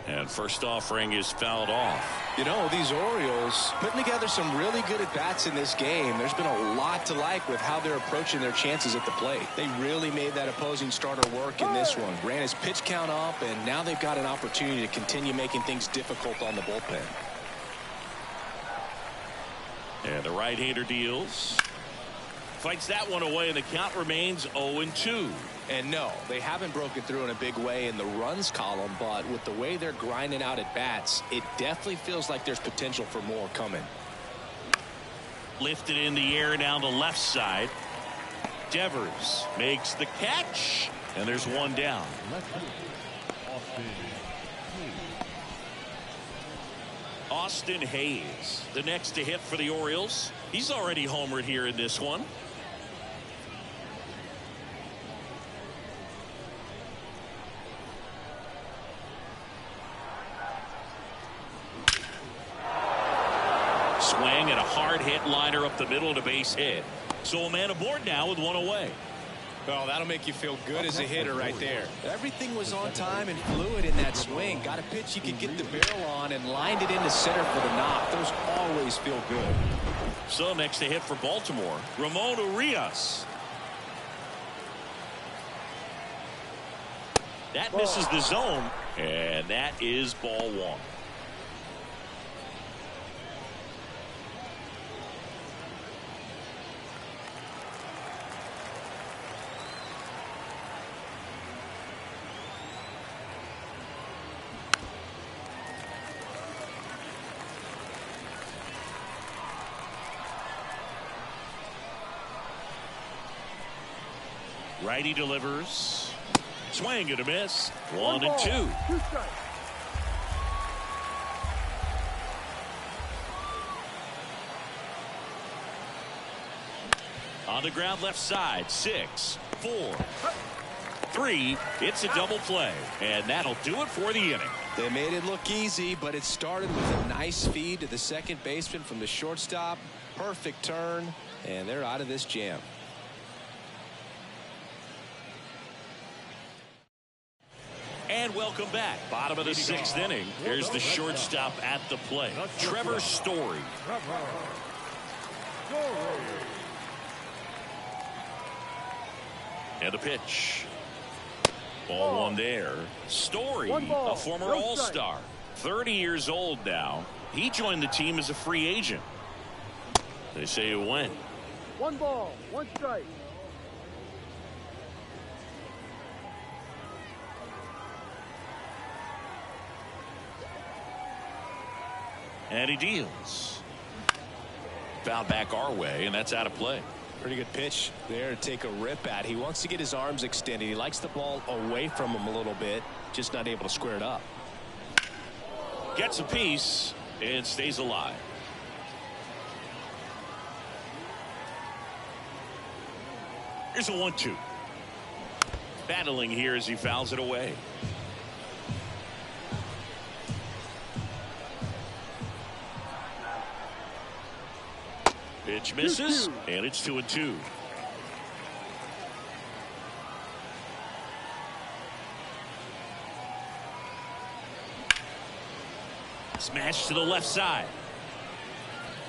And first offering is fouled off. You know, these Orioles putting together some really good at-bats in this game. There's been a lot to like with how they're approaching their chances at the plate. They really made that opposing starter work in this one. Ran his pitch count up, and now they've got an opportunity to continue making things difficult on the bullpen. And the right-hander deals. Fights that one away, and the count remains 0-2. And no, they haven't broken through in a big way in the runs column, but with the way they're grinding out at bats, it definitely feels like there's potential for more coming. Lifted in the air down the left side. Devers makes the catch, and there's 1 down. Austin Hayes, the next to hit for the Orioles. He's already homered here in this one. Swing and a hard hit liner up the middle and a base hit. So a man aboard now with 1 away. Well, that'll make you feel good as a hitter right there. Everything was on time and fluid in that swing. Got a pitch you could get the barrel on and lined it into center for the knock. Those always feel good. So next to hit for Baltimore, Ramon Urias. That misses the zone, and that is ball 1. Righty delivers. Swing and a miss. 1-2. 2 strikes. On the ground left side. 6, 4, 3. It's a double play. And that'll do it for the inning. They made it look easy, but it started with a nice feed to the second baseman from the shortstop. Perfect turn, and they're out of this jam. And welcome back. Bottom of the 6th inning. Here's the shortstop at the plate, Trevor Story. And the pitch. Ball 1 there. Story, a former All-Star, 30 years old now. He joined the team as a free agent. They say it went. 1 ball, 1 strike. And he deals. Foul back our way, and that's out of play. Pretty good pitch there to take a rip at. He wants to get his arms extended. He likes the ball away from him a little bit, just not able to square it up. Gets a piece and stays alive. Here's a 1-2. Battling here as he fouls it away. Pitch misses, and it's 2-2. Smash to the left side.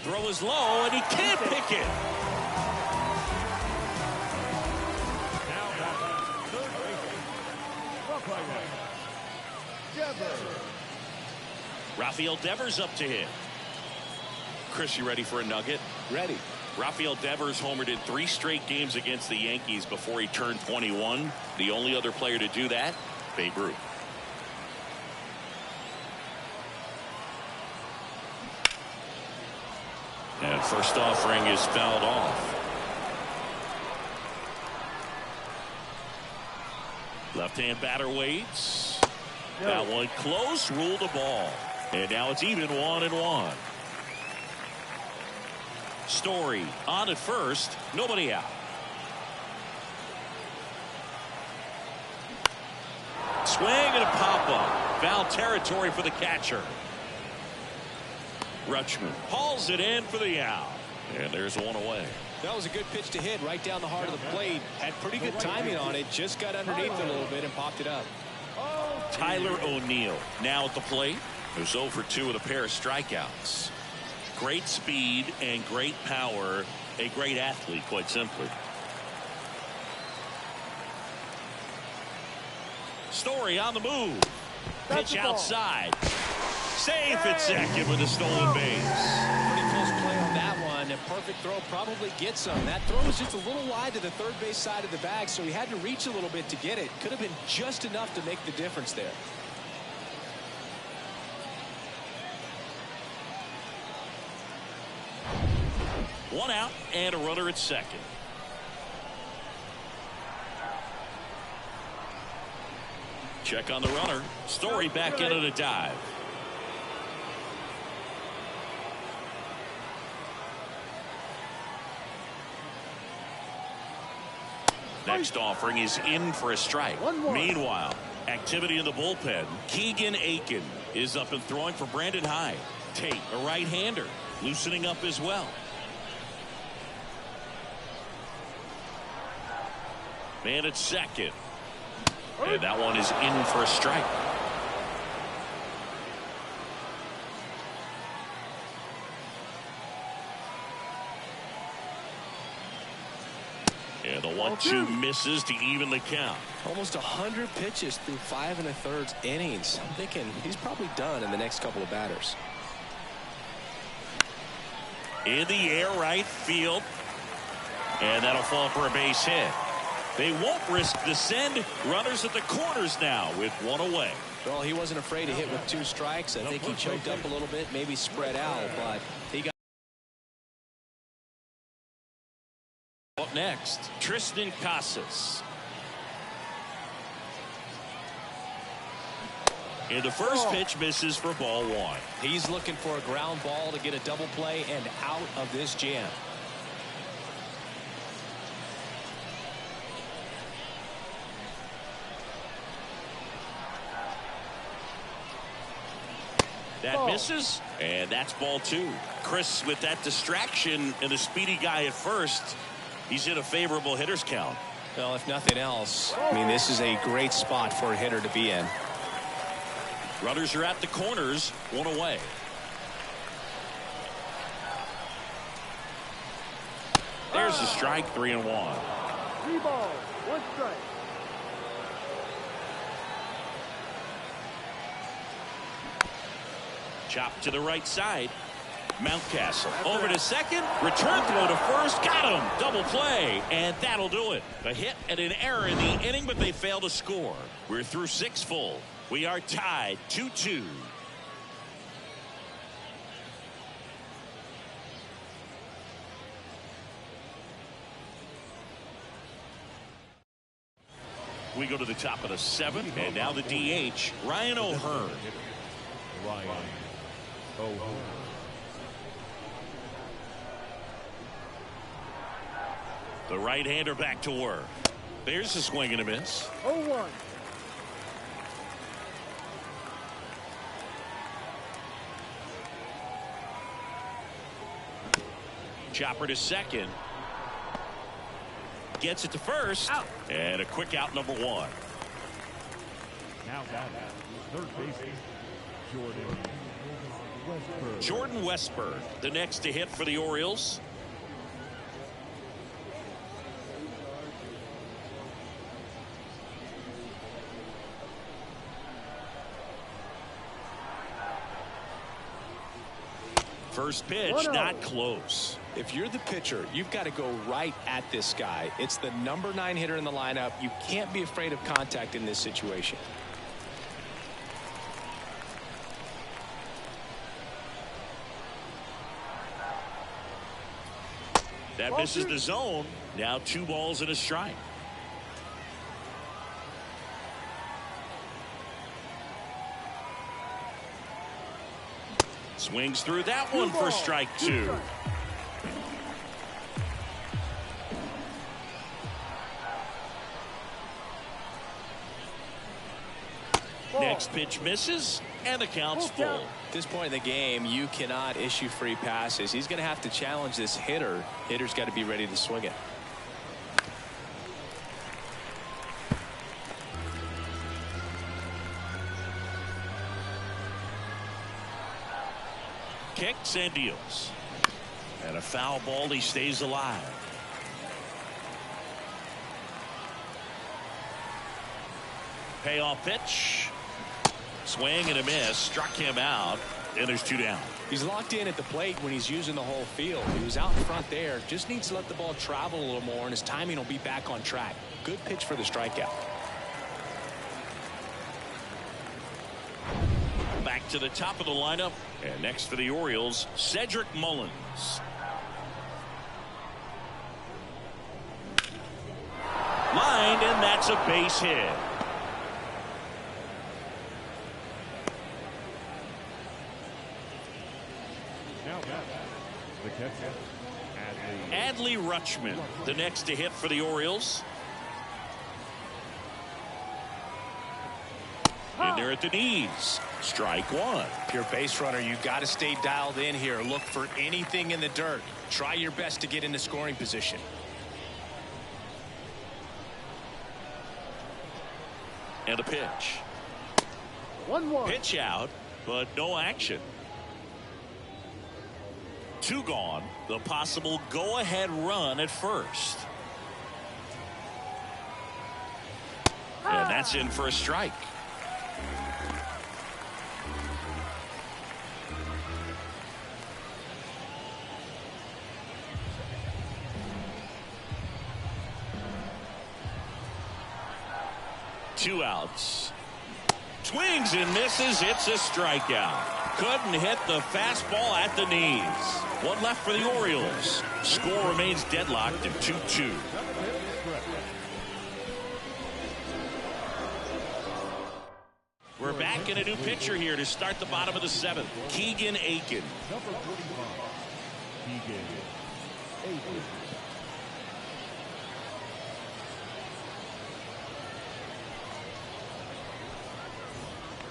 Throw is low, and he can't pick it. Rafael Devers up to hit. Chris, you ready for a nugget? Ready. Rafael Devers homered in 3 straight games against the Yankees before he turned 21. The only other player to do that, Babe Ruth. And first offering is fouled off. Left-hand batter waits. That one close, ruled a ball. And now it's even 1-1. Story on at first, nobody out. Swing and a pop-up. Foul territory for the catcher. Rutschman hauls it in for the out. And there's one away. That was a good pitch to hit right down the heart of the plate. Had pretty good timing on it. Just got underneath it a little bit and popped it up. Tyler O'Neill now at the plate. Who's 0 for 2 with a pair of strikeouts. Great speed and great power. A great athlete, quite simply. Story on the move. Pitch outside. Safe at second with a stolen base. Pretty close play on that one. A perfect throw probably gets him. That throw was just a little wide to the third base side of the bag, so he had to reach a little bit to get it. Could have been just enough to make the difference there. One out and a runner at second. Check on the runner. Story back in at a dive. Next offering is in for a strike. Meanwhile, activity in the bullpen. Keegan Aiken is up and throwing for Brandon Hyde. Tate, a right-hander, loosening up as well. Man at second. And that one is in for a strike. And the 1-2 misses to even the count. Almost 100 pitches through 5 1/3 innings. I'm thinking he's probably done in the next couple of batters. In the air, right field. And that'll fall for a base hit. They won't risk the send. Runners at the corners now with one away. Well, he wasn't afraid to hit with 2 strikes. I think he choked up a little bit, maybe spread out, but he got. Up next, Tristan Casas. And the first pitch misses for ball 1. He's looking for a ground ball to get a double play and out of this jam. That misses, and that's ball 2. Chris, with that distraction and the speedy guy at first, he's in a favorable hitter's count. Well, if nothing else, I mean, this is a great spot for a hitter to be in. Runners are at the corners, one away. There's the strike, 3-1. 3 balls, 1 strike. Chop to the right side. Mountcastle over to second. Return throw to first. Got him. Double play. And that'll do it. A hit and an error in the inning, but they fail to score. We're through 6 full. We are tied 2-2. We go to the top of the 7th, and now the DH, Ryan O'Hearn. The right-hander back to work. There's a swing and a miss. 0-1. Chopper to second. Gets it to first. Out. And a quick out, number 1. Now batting, third baseman, Jordan Westburg, the next to hit for the Orioles. First pitch, 1-0. not close. If you're the pitcher, you've got to go right at this guy. It's the number 9 hitter in the lineup. You can't be afraid of contact in this situation. That misses the zone. Now 2 balls and a strike. Swings through that one for strike 2. Next pitch misses, and the count's full. At this point in the game, you cannot issue free passes. He's going to have to challenge this hitter. Hitter's got to be ready to swing it. Kicks and deals. And a foul ball, he stays alive. Payoff pitch. Swing and a miss. Struck him out. And there's 2 down. He's locked in at the plate when he's using the whole field. He was out in front there. Just needs to let the ball travel a little more, and his timing will be back on track. Good pitch for the strikeout. Back to the top of the lineup. And next for the Orioles, Cedric Mullins. Lined, and that's a base hit. Now the catcher, Adley Rutschman, the next to hit for the Orioles. In there at the knees. Strike 1. If you're a base runner, you got to stay dialed in here. Look for anything in the dirt. Try your best to get into scoring position. And a pitch. 1-1. Pitch out, but no action. 2 gone. The possible go-ahead run at first. And that's in for a strike. Two outs. Swings and misses. It's a strikeout. Couldn't hit the fastball at the knees. 1 left for the Orioles. Score remains deadlocked at 2-2. We're back in a new pitcher here to start the bottom of the 7th. Keegan Aiken. number 45, Keegan Aiken.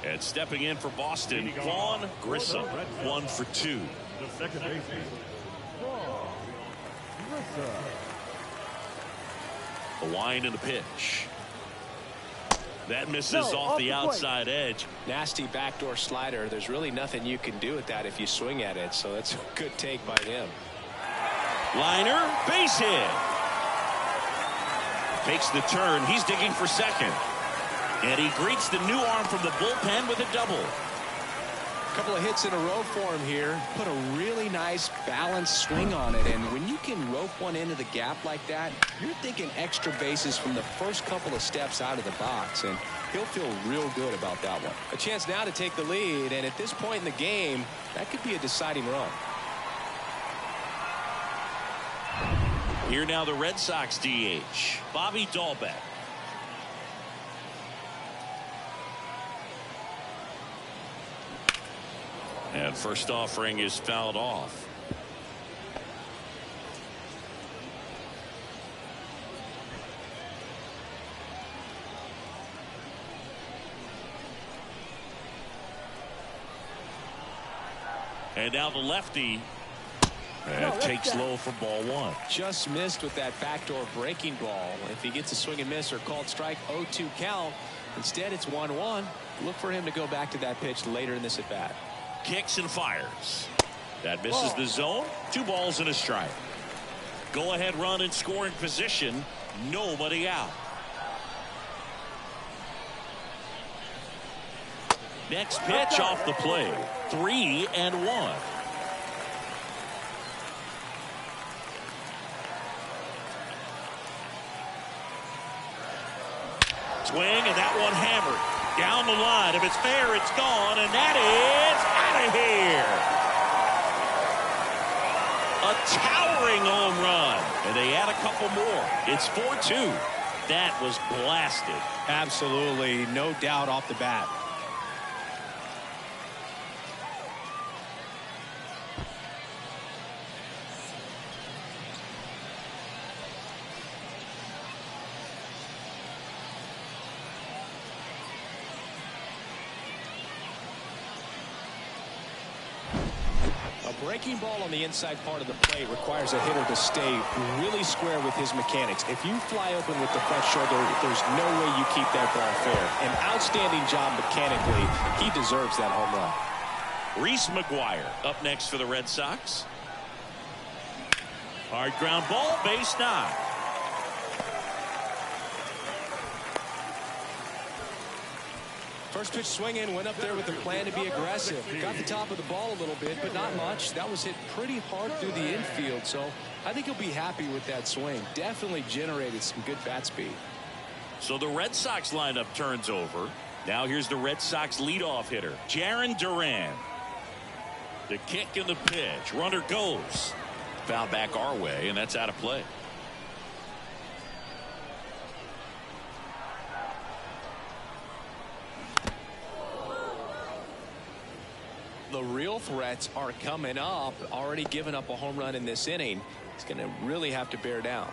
And stepping in for Boston, Vaughn Grissom. 1 for 2. The second baseman, Vaughn Grissom. A wind and a pitch. That misses off the outside edge. Nasty backdoor slider. There's really nothing you can do with that if you swing at it. So that's a good take by him. Liner, base hit. Takes the turn. He's digging for second. And he greets the new arm from the bullpen with a double. A couple of hits in a row for him here. Put a really nice balanced swing on it. And when you can rope one into the gap like that, you're thinking extra bases from the first couple of steps out of the box. And he'll feel real good about that one. A chance now to take the lead. And at this point in the game, that could be a deciding run. Here now the Red Sox DH, Bobby Dahlbeck. And first offering is fouled off. And now the lefty. And takes low for ball 1. Just missed with that backdoor breaking ball. If he gets a swing and miss or called strike, 0-2 count. Instead, it's 1-1. Look for him to go back to that pitch later in this at bat. Kicks and fires. That misses the zone. 2 balls and a strike. Go ahead run in scoring position. Nobody out. Next pitch off the plate. 3-1. Swing, and that one hammered. Down the line. If it's fair, it's gone, and that is out of here. A towering home run. And they add a couple more. It's 4-2. That was blasted. Absolutely, no doubt off the bat. Breaking ball on the inside part of the plate requires a hitter to stay really square with his mechanics. If you fly open with the front shoulder, there's no way you keep that ball fair. An outstanding job mechanically. He deserves that home run. Reese McGuire up next for the Red Sox. Hard ground ball, base knock. First pitch swinging, went up there with the plan to be aggressive. Got the top of the ball a little bit, but not much. That was hit pretty hard through the infield, so I think he'll be happy with that swing. Definitely generated some good bat speed. So the Red Sox lineup turns over. Now here's the Red Sox leadoff hitter, Jarren Duran. The kick and the pitch. Runner goes. Foul back our way, and that's out of play. The real threats are coming up. Already given up a home run in this inning. He's going to really have to bear down.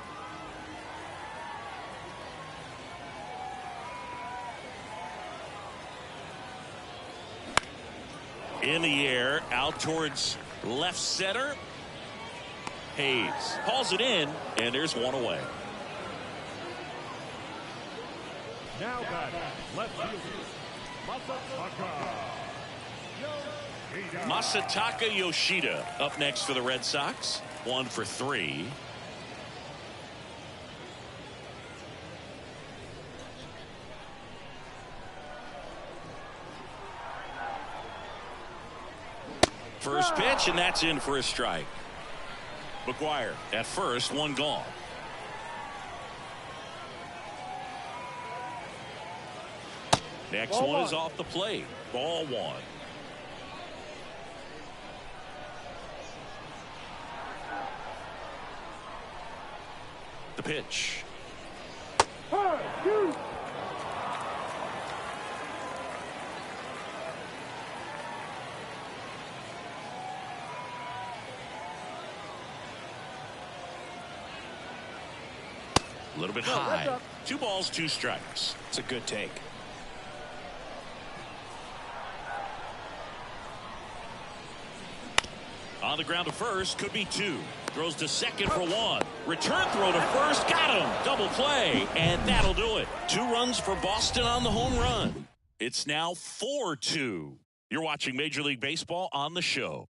In the air, out towards left center. Hayes hauls it in, and there's one away. Now batting, left fielder, Masataka Yoshida up next for the Red Sox. 1 for 3. First pitch, and that's in for a strike. McGuire at first, one gone. Next one is off the plate. Ball 1. The pitch. A little bit high. 2 balls, 2 strikes. It's a good take. On the ground to first, could be 2. Throws to second for 1. Return throw to first, got him. Double play, and that'll do it. 2 runs for Boston on the home run. It's now 4-2. You're watching Major League Baseball on the show.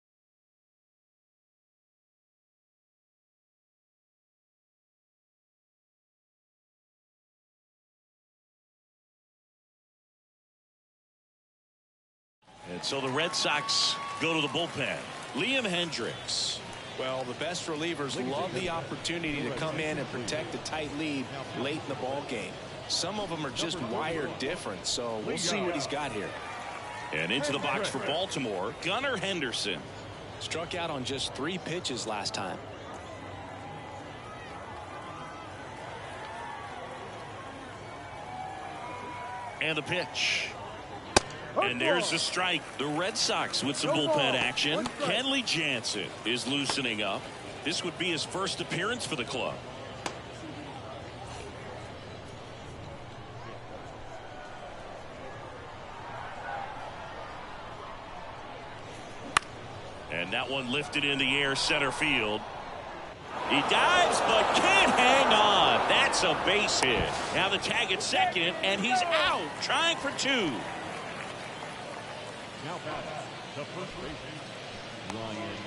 And so the Red Sox go to the bullpen. Liam Hendricks. Well, the best relievers love the opportunity to come in and protect a tight lead late in the ball game. Some of them are just wired different, so we'll see what he's got here. And into the box for Baltimore, Gunnar Henderson. Struck out on just 3 pitches last time. And the pitch. And there's the strike. The Red Sox with some bullpen action. Kenley Jansen is loosening up. This would be his first appearance for the club. And that one lifted in the air, center field. He dives but can't hang on. That's a base hit. Now the tag at second, and he's out, trying for 2. Now batting, the first baseman, Ryan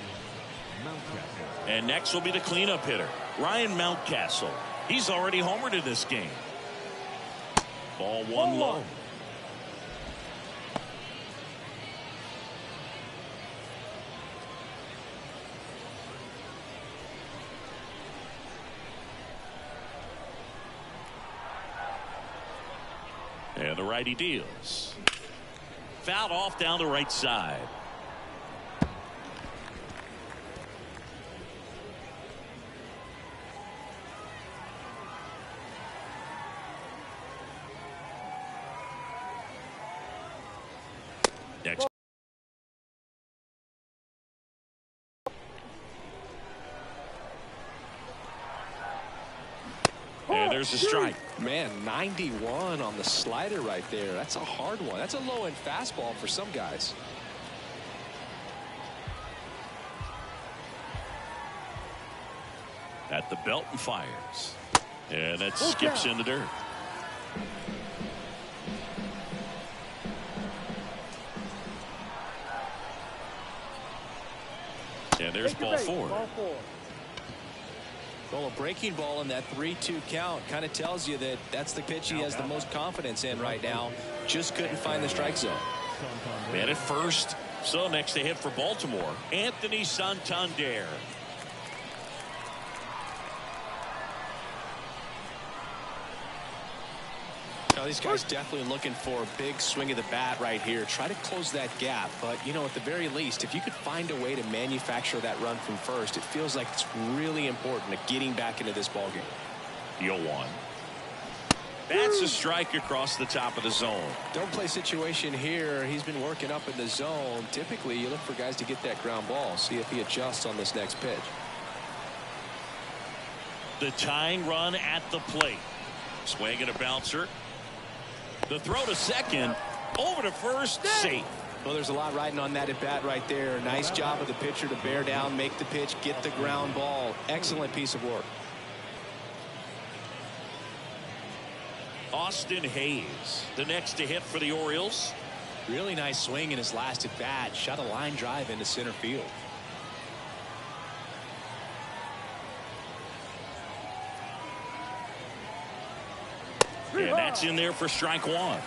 Mountcastle. And next will be the cleanup hitter, Ryan Mountcastle. He's already homered in this game. Ball 1 low. And the righty deals. Fouled off down the right side. Next. And there's a strike. Man, 91 on the slider right there. That's a hard one. That's a low-end fastball for some guys. At the belt and fires. And that skips in the dirt. And there's ball four. Well, a breaking ball in that 3-2 count kind of tells you that that's the pitch he has the most confidence in right now. Just couldn't find the strike zone. Man at first. So next to hit for Baltimore, Anthony Santander. Now, these guys definitely looking for a big swing of the bat right here. Try to close that gap. But, you know, at the very least, if you could find a way to manufacture that run from first, it feels like it's really important to getting back into this ballgame. 0-1. That's a strike across the top of the zone. Don't play situation here. He's been working up in the zone. Typically, you look for guys to get that ground ball. See if he adjusts on this next pitch. The tying run at the plate. Swing and a bouncer. The throw to second. Over to first. Safe. Well, there's a lot riding on that at bat right there. Nice job of the pitcher to bear down, make the pitch, get the ground ball. Excellent piece of work. Austin Hayes, the next to hit for the Orioles. Really nice swing in his last at bat. Shot a line drive into center field. And that's in there for strike one.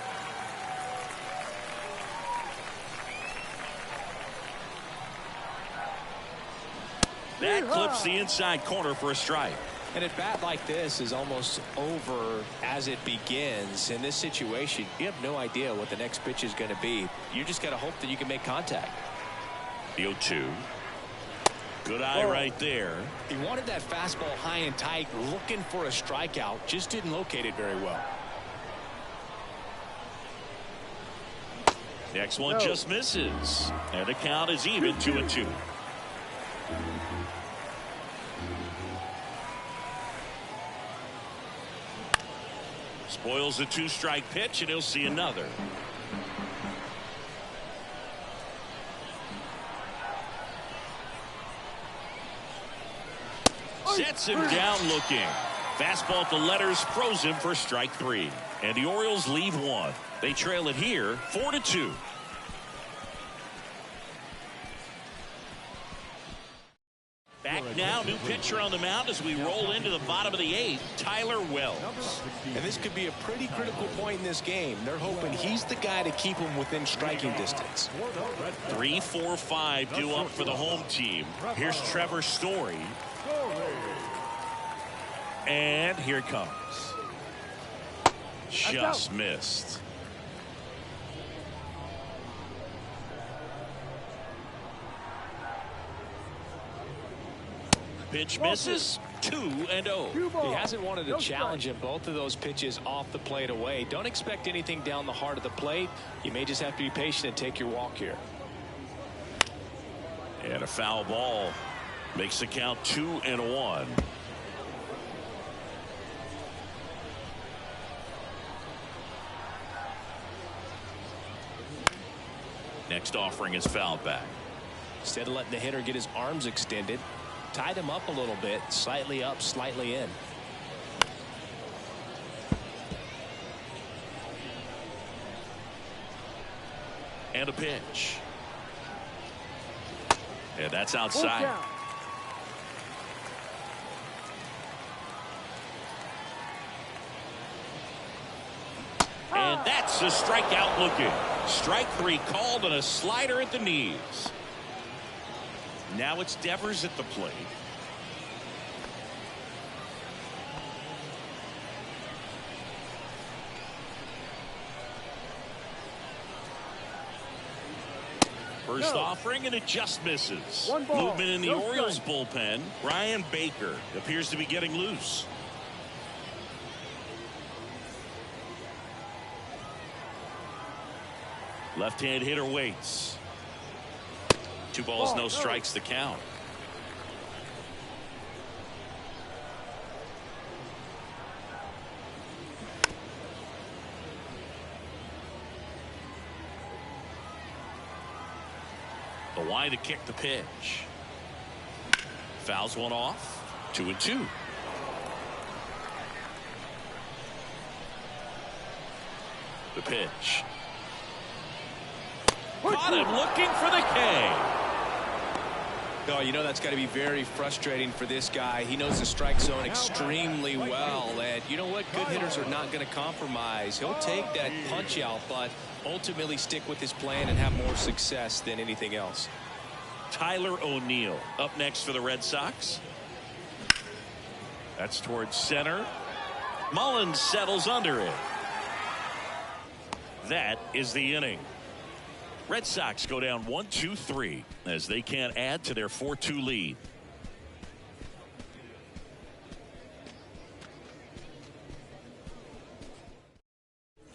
That clips the inside corner for a strike. And a bat like this is almost over as it begins. In this situation, you have no idea what the next pitch is going to be. You just got to hope that you can make contact. The 0-2. Good eye right there. He wanted that fastball high and tight, looking for a strikeout. Just didn't locate it very well. Next one just misses. And the count is even 2-2. Spoils a two-strike pitch, and he'll see another. Sets him down looking. Fastball at the letters froze him for strike three. And the Orioles leave one. They trail it here 4-2. Back now, new pitcher on the mound as we roll into the bottom of the eighth, Tyler Wells. And this could be a pretty critical point in this game. They're hoping he's the guy to keep him within striking distance. 3, 4, 5 due up for the home team. Here's Trevor Story. And here it comes. Just missed. Pitch misses. 2-0. He hasn't wanted to challenge him. Both of those pitches off the plate away. Don't expect anything down the heart of the plate. You may just have to be patient and take your walk here. And a foul ball makes the count 2-1. Next offering is fouled back. Instead of letting the hitter get his arms extended, tied him up a little bit, slightly up, slightly in. And a pitch. And that's outside. And that's a strikeout looking. Strike three called and a slider at the knees. Now it's Devers at the plate. First offering, and it just misses. One ball, Movement in the no Orioles strike. bullpen. Ryan Baker appears to be getting loose. Left-hand hitter waits. 2 balls, no strikes to count. The wide to kick the pitch. Fouls one off. 2-2. The pitch. Caught him looking for the K. Oh, you know that's got to be very frustrating for this guy. He knows the strike zone extremely well, and you know what? Good hitters are not going to compromise. He'll take that punch out, but ultimately stick with his plan and have more success than anything else. Tyler O'Neill up next for the Red Sox. That's towards center. Mullins settles under it. That is the inning. Red Sox go down 1-2-3 as they can't add to their 4-2 lead.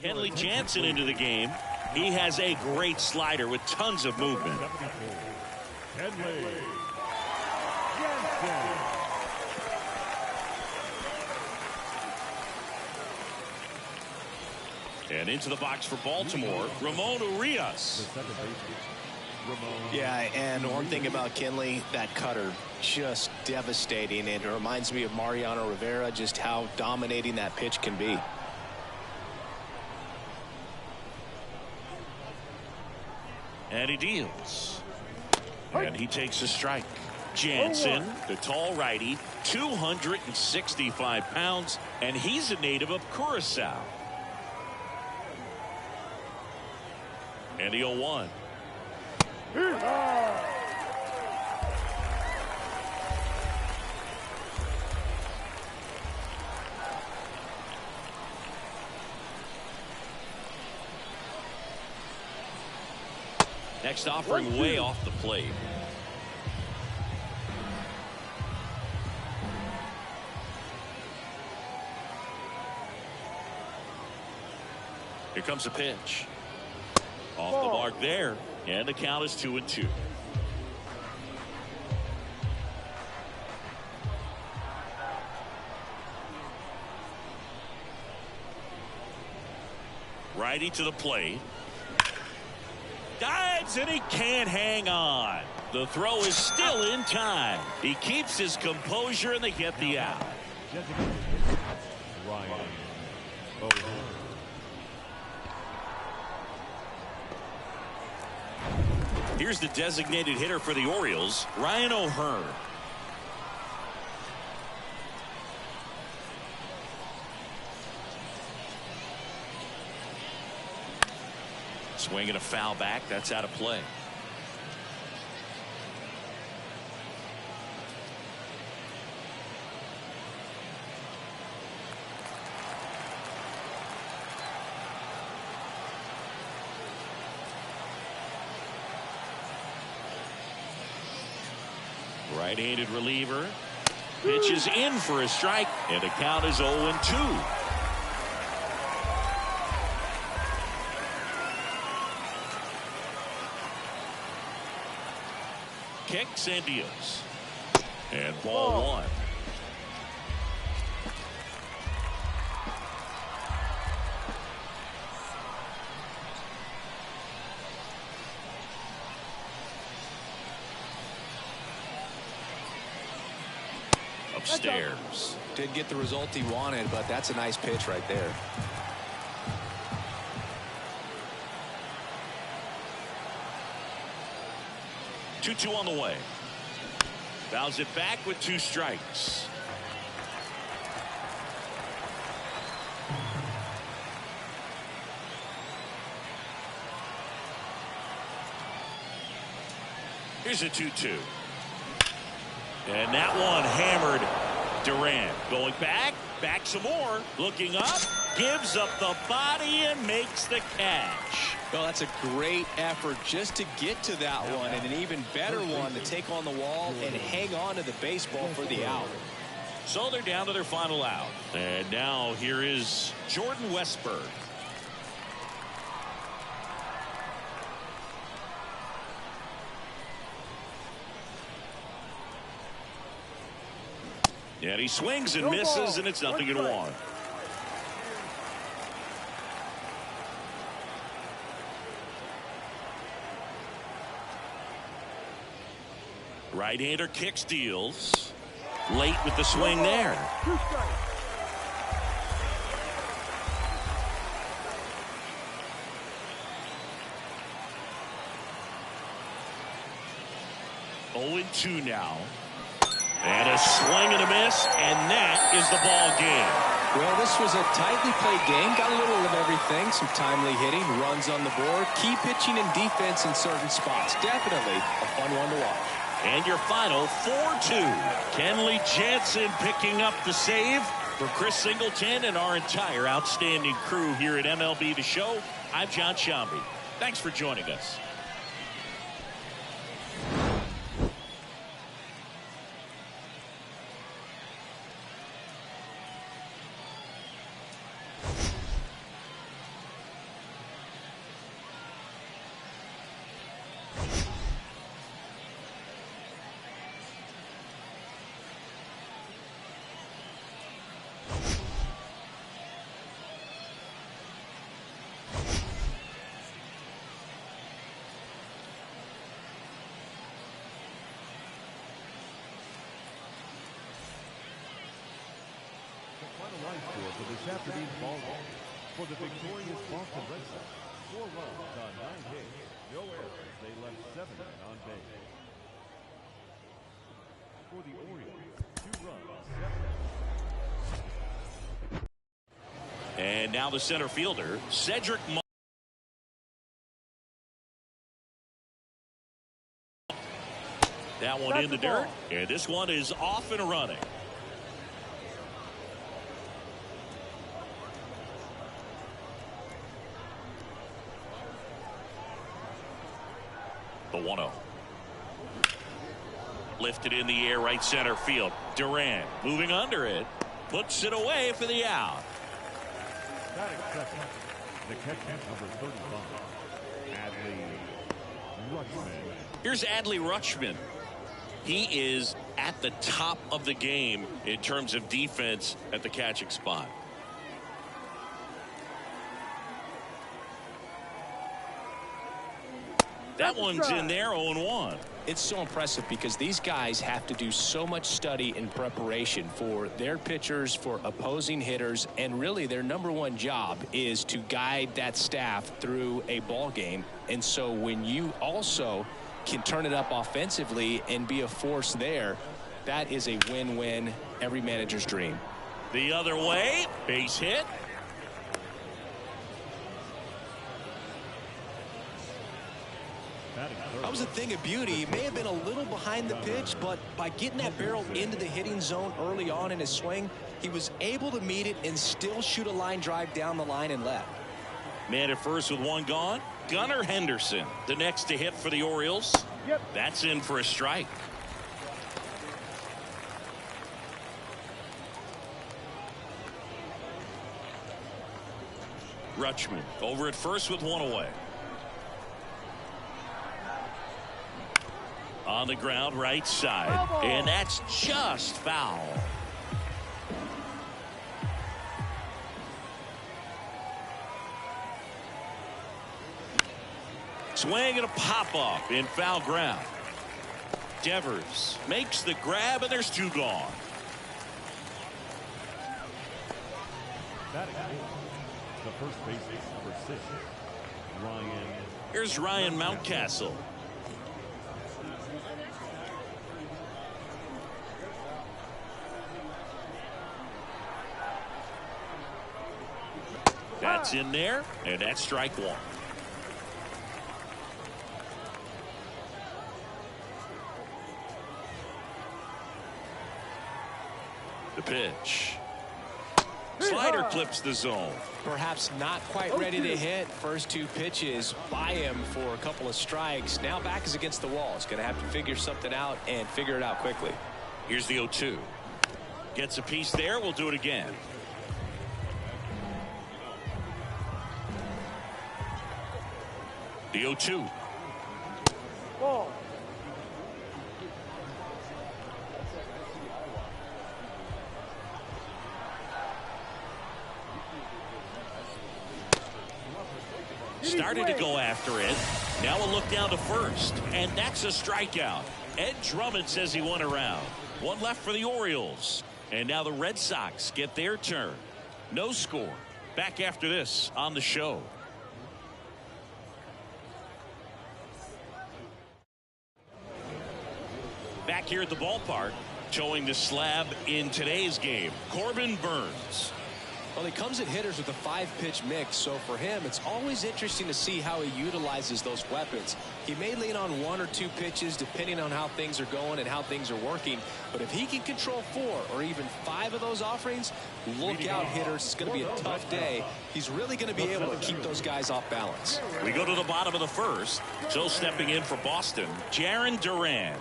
Kenley Jansen into the game. He has a great slider with tons of movement. Kenley Jansen. And into the box for Baltimore, Ramon Urias. Yeah, and one thing about Kenley, that cutter, just devastating. And it reminds me of Mariano Rivera, just how dominating that pitch can be. And he deals. And he takes a strike. Jansen, the tall righty, 265 pounds, and he's a native of Curacao. And the 0-1. Next offering way off the plate. Here comes a pitch. Off the mark there, and the count is 2-2. Righty to the plate. Dives, and he can't hang on. The throw is still in time. He keeps his composure, and they get the out. Ryan Here's the designated hitter for the Orioles, Ryan O'Hearn. Swinging a foul back. That's out of play. Right-handed reliever. Pitches in for a strike, and the count is 0-2. Kicks and deals. And ball 1. Upstairs. Didn't get the result he wanted, but that's a nice pitch right there. Two on the way. Fouls it back with 2 strikes. Here's a 2-2. And that one hammered Durant. Going back some more, looking up, gives up the body and makes the catch. Well, that's a great effort just to get to that one, and an even better one to take on the wall and hang on to the baseball for the out. So they're down to their final out. And now here is Jordan Westburg. And he swings and misses, and it's 0-1. Right-hander kick steals. Late with the swing there. 2 strikes. Oh, 2 now. And a swing and a miss, and that is the ball game. Well, this was a tightly played game. Got a little of everything. Some timely hitting, runs on the board, key pitching and defense in certain spots. Definitely a fun one to watch. And your final 4-2. Kenley Jansen picking up the save for Chris Singleton and our entire outstanding crew here at MLB The Show. I'm John Shambi. Thanks for joining us. Line score for this afternoon's ball game. For the victorious Boston Red Sox, 4 runs on 9 hits, no errors. They left 7 on base. For the Orioles, 2 runs, 7. And now the center fielder, Cedric. That one in the dirt, and this one is off and running. The 1-0. Lifted in the air, right center field. Durant moving under it. Puts it away for the out. Batting second, the catcher, number 35, Adley Rutschman. Here's Adley Rutschman. He is at the top of the game in terms of defense at the catching spot. That one's in there, 0-1. It's so impressive because these guys have to do so much study and preparation for their pitchers, for opposing hitters, and really their #1 job is to guide that staff through a ball game. And so when you also can turn it up offensively and be a force there, that is a win-win, every manager's dream. The other way, base hit. That was a thing of beauty. He may have been a little behind the pitch, but by getting that barrel into the hitting zone early on in his swing, he was able to meet it and still shoot a line drive down the line and left. Man at first with 1 gone. Gunnar Henderson, the next to hit for the Orioles. That's in for a strike. Rutschman over at first with 1 away. On the ground, right side, and that's just foul. Swing and a pop-off in foul ground. Devers makes the grab, and there's 2 gone. Batting the first baseman, number 6, Ryan. Here's Ryan Mountcastle. That's in there, and that's strike 1. The pitch. Slider clips the zone. Perhaps not quite ready to hit. First two pitches by him for a couple of strikes. Now back is against the wall. He's going to have to figure something out and figure it out quickly. Here's the 0-2. Gets a piece there. We'll do it again. The 0-2. Ball. Started to go after it. Now a look down to first. And that's a strikeout. Ed Drummond says he won a round. One left for the Orioles. And now the Red Sox get their turn. No score. Back after this on the show. Back here at the ballpark, showing the slab in today's game, Corbin Burns. Well, he comes at hitters with a 5-pitch mix, so for him, it's always interesting to see how he utilizes those weapons. He may lean on 1 or 2 pitches depending on how things are going and how things are working, but if he can control 4 or even 5 of those offerings, look out, hitters. It's going to be a tough day. He's really going to be able to keep those guys off balance. We go to the bottom of the first. So stepping in for Boston, Jarren Duran.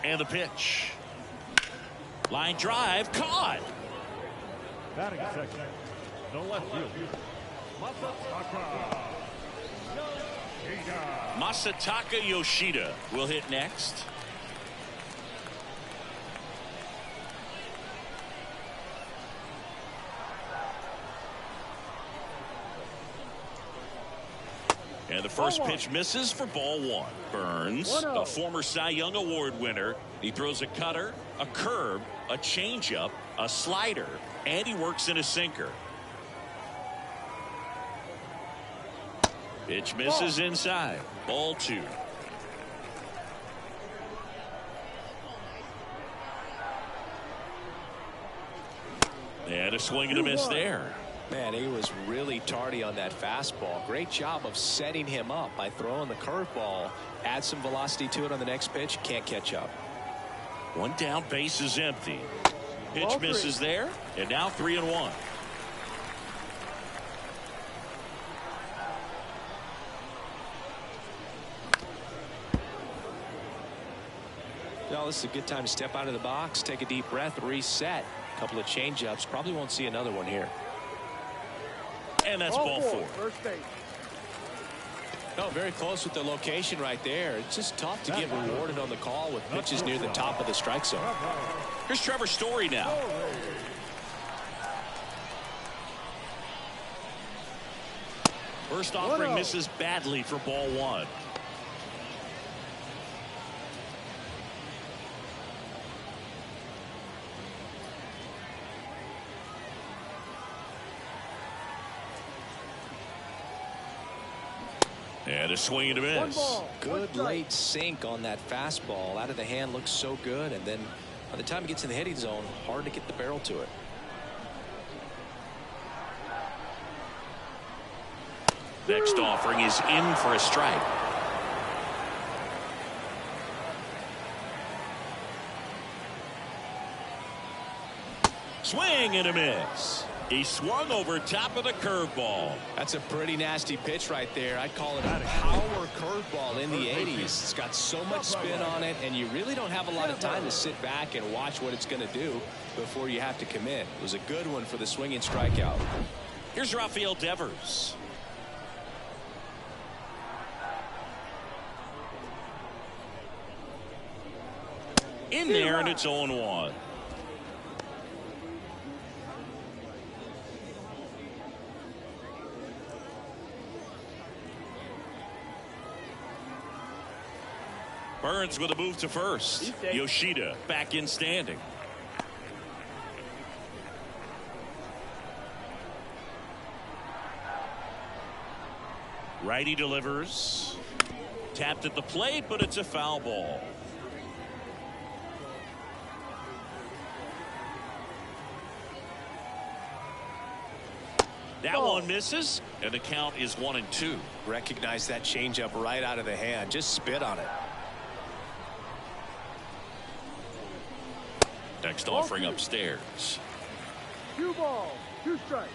And the pitch. Line drive, caught. Batting second, no left field. Masataka Yoshida will hit next. And the first pitch misses for ball 1. Burns, a former Cy Young Award winner. He throws a cutter, a curve, a changeup, a slider, and he works in a sinker. Pitch misses inside. Ball 2. And a swing and a miss there. Man, he was really tardy on that fastball. Great job of setting him up by throwing the curveball. Add some velocity to it on the next pitch. Can't catch up. One down, base is empty. Pitch misses there, and now 3-1. Well, this is a good time to step out of the box, take a deep breath, reset. A couple of changeups. Probably won't see another one here. And that's ball 4. First base. Oh, very close with the location right there. It's just tough to get rewarded on the call with pitches near the top of the strike zone. Here's Trevor Story now. First offering misses badly for ball 1. And a swing and a miss. Good late sink on that fastball. Out of the hand, looks so good. And then by the time it gets in the hitting zone, hard to get the barrel to it. Next offering is in for a strike. Swing and a miss. He swung over top of the curveball. That's a pretty nasty pitch right there. I'd call it a power curveball in the 80s. It's got so much spin on it, and you really don't have a lot of time to sit back and watch what it's going to do before you have to commit. It was a good one for the swinging strikeout. Here's Rafael Devers. In there, and it's 0-1. Burns with a move to first. Yoshida back in standing. Righty delivers. Tapped at the plate, but it's a foul ball. That one misses, and the count is 1-2. Recognize that changeup right out of the hand. Just spit on it. Next offering upstairs. 2 balls, 2 strikes.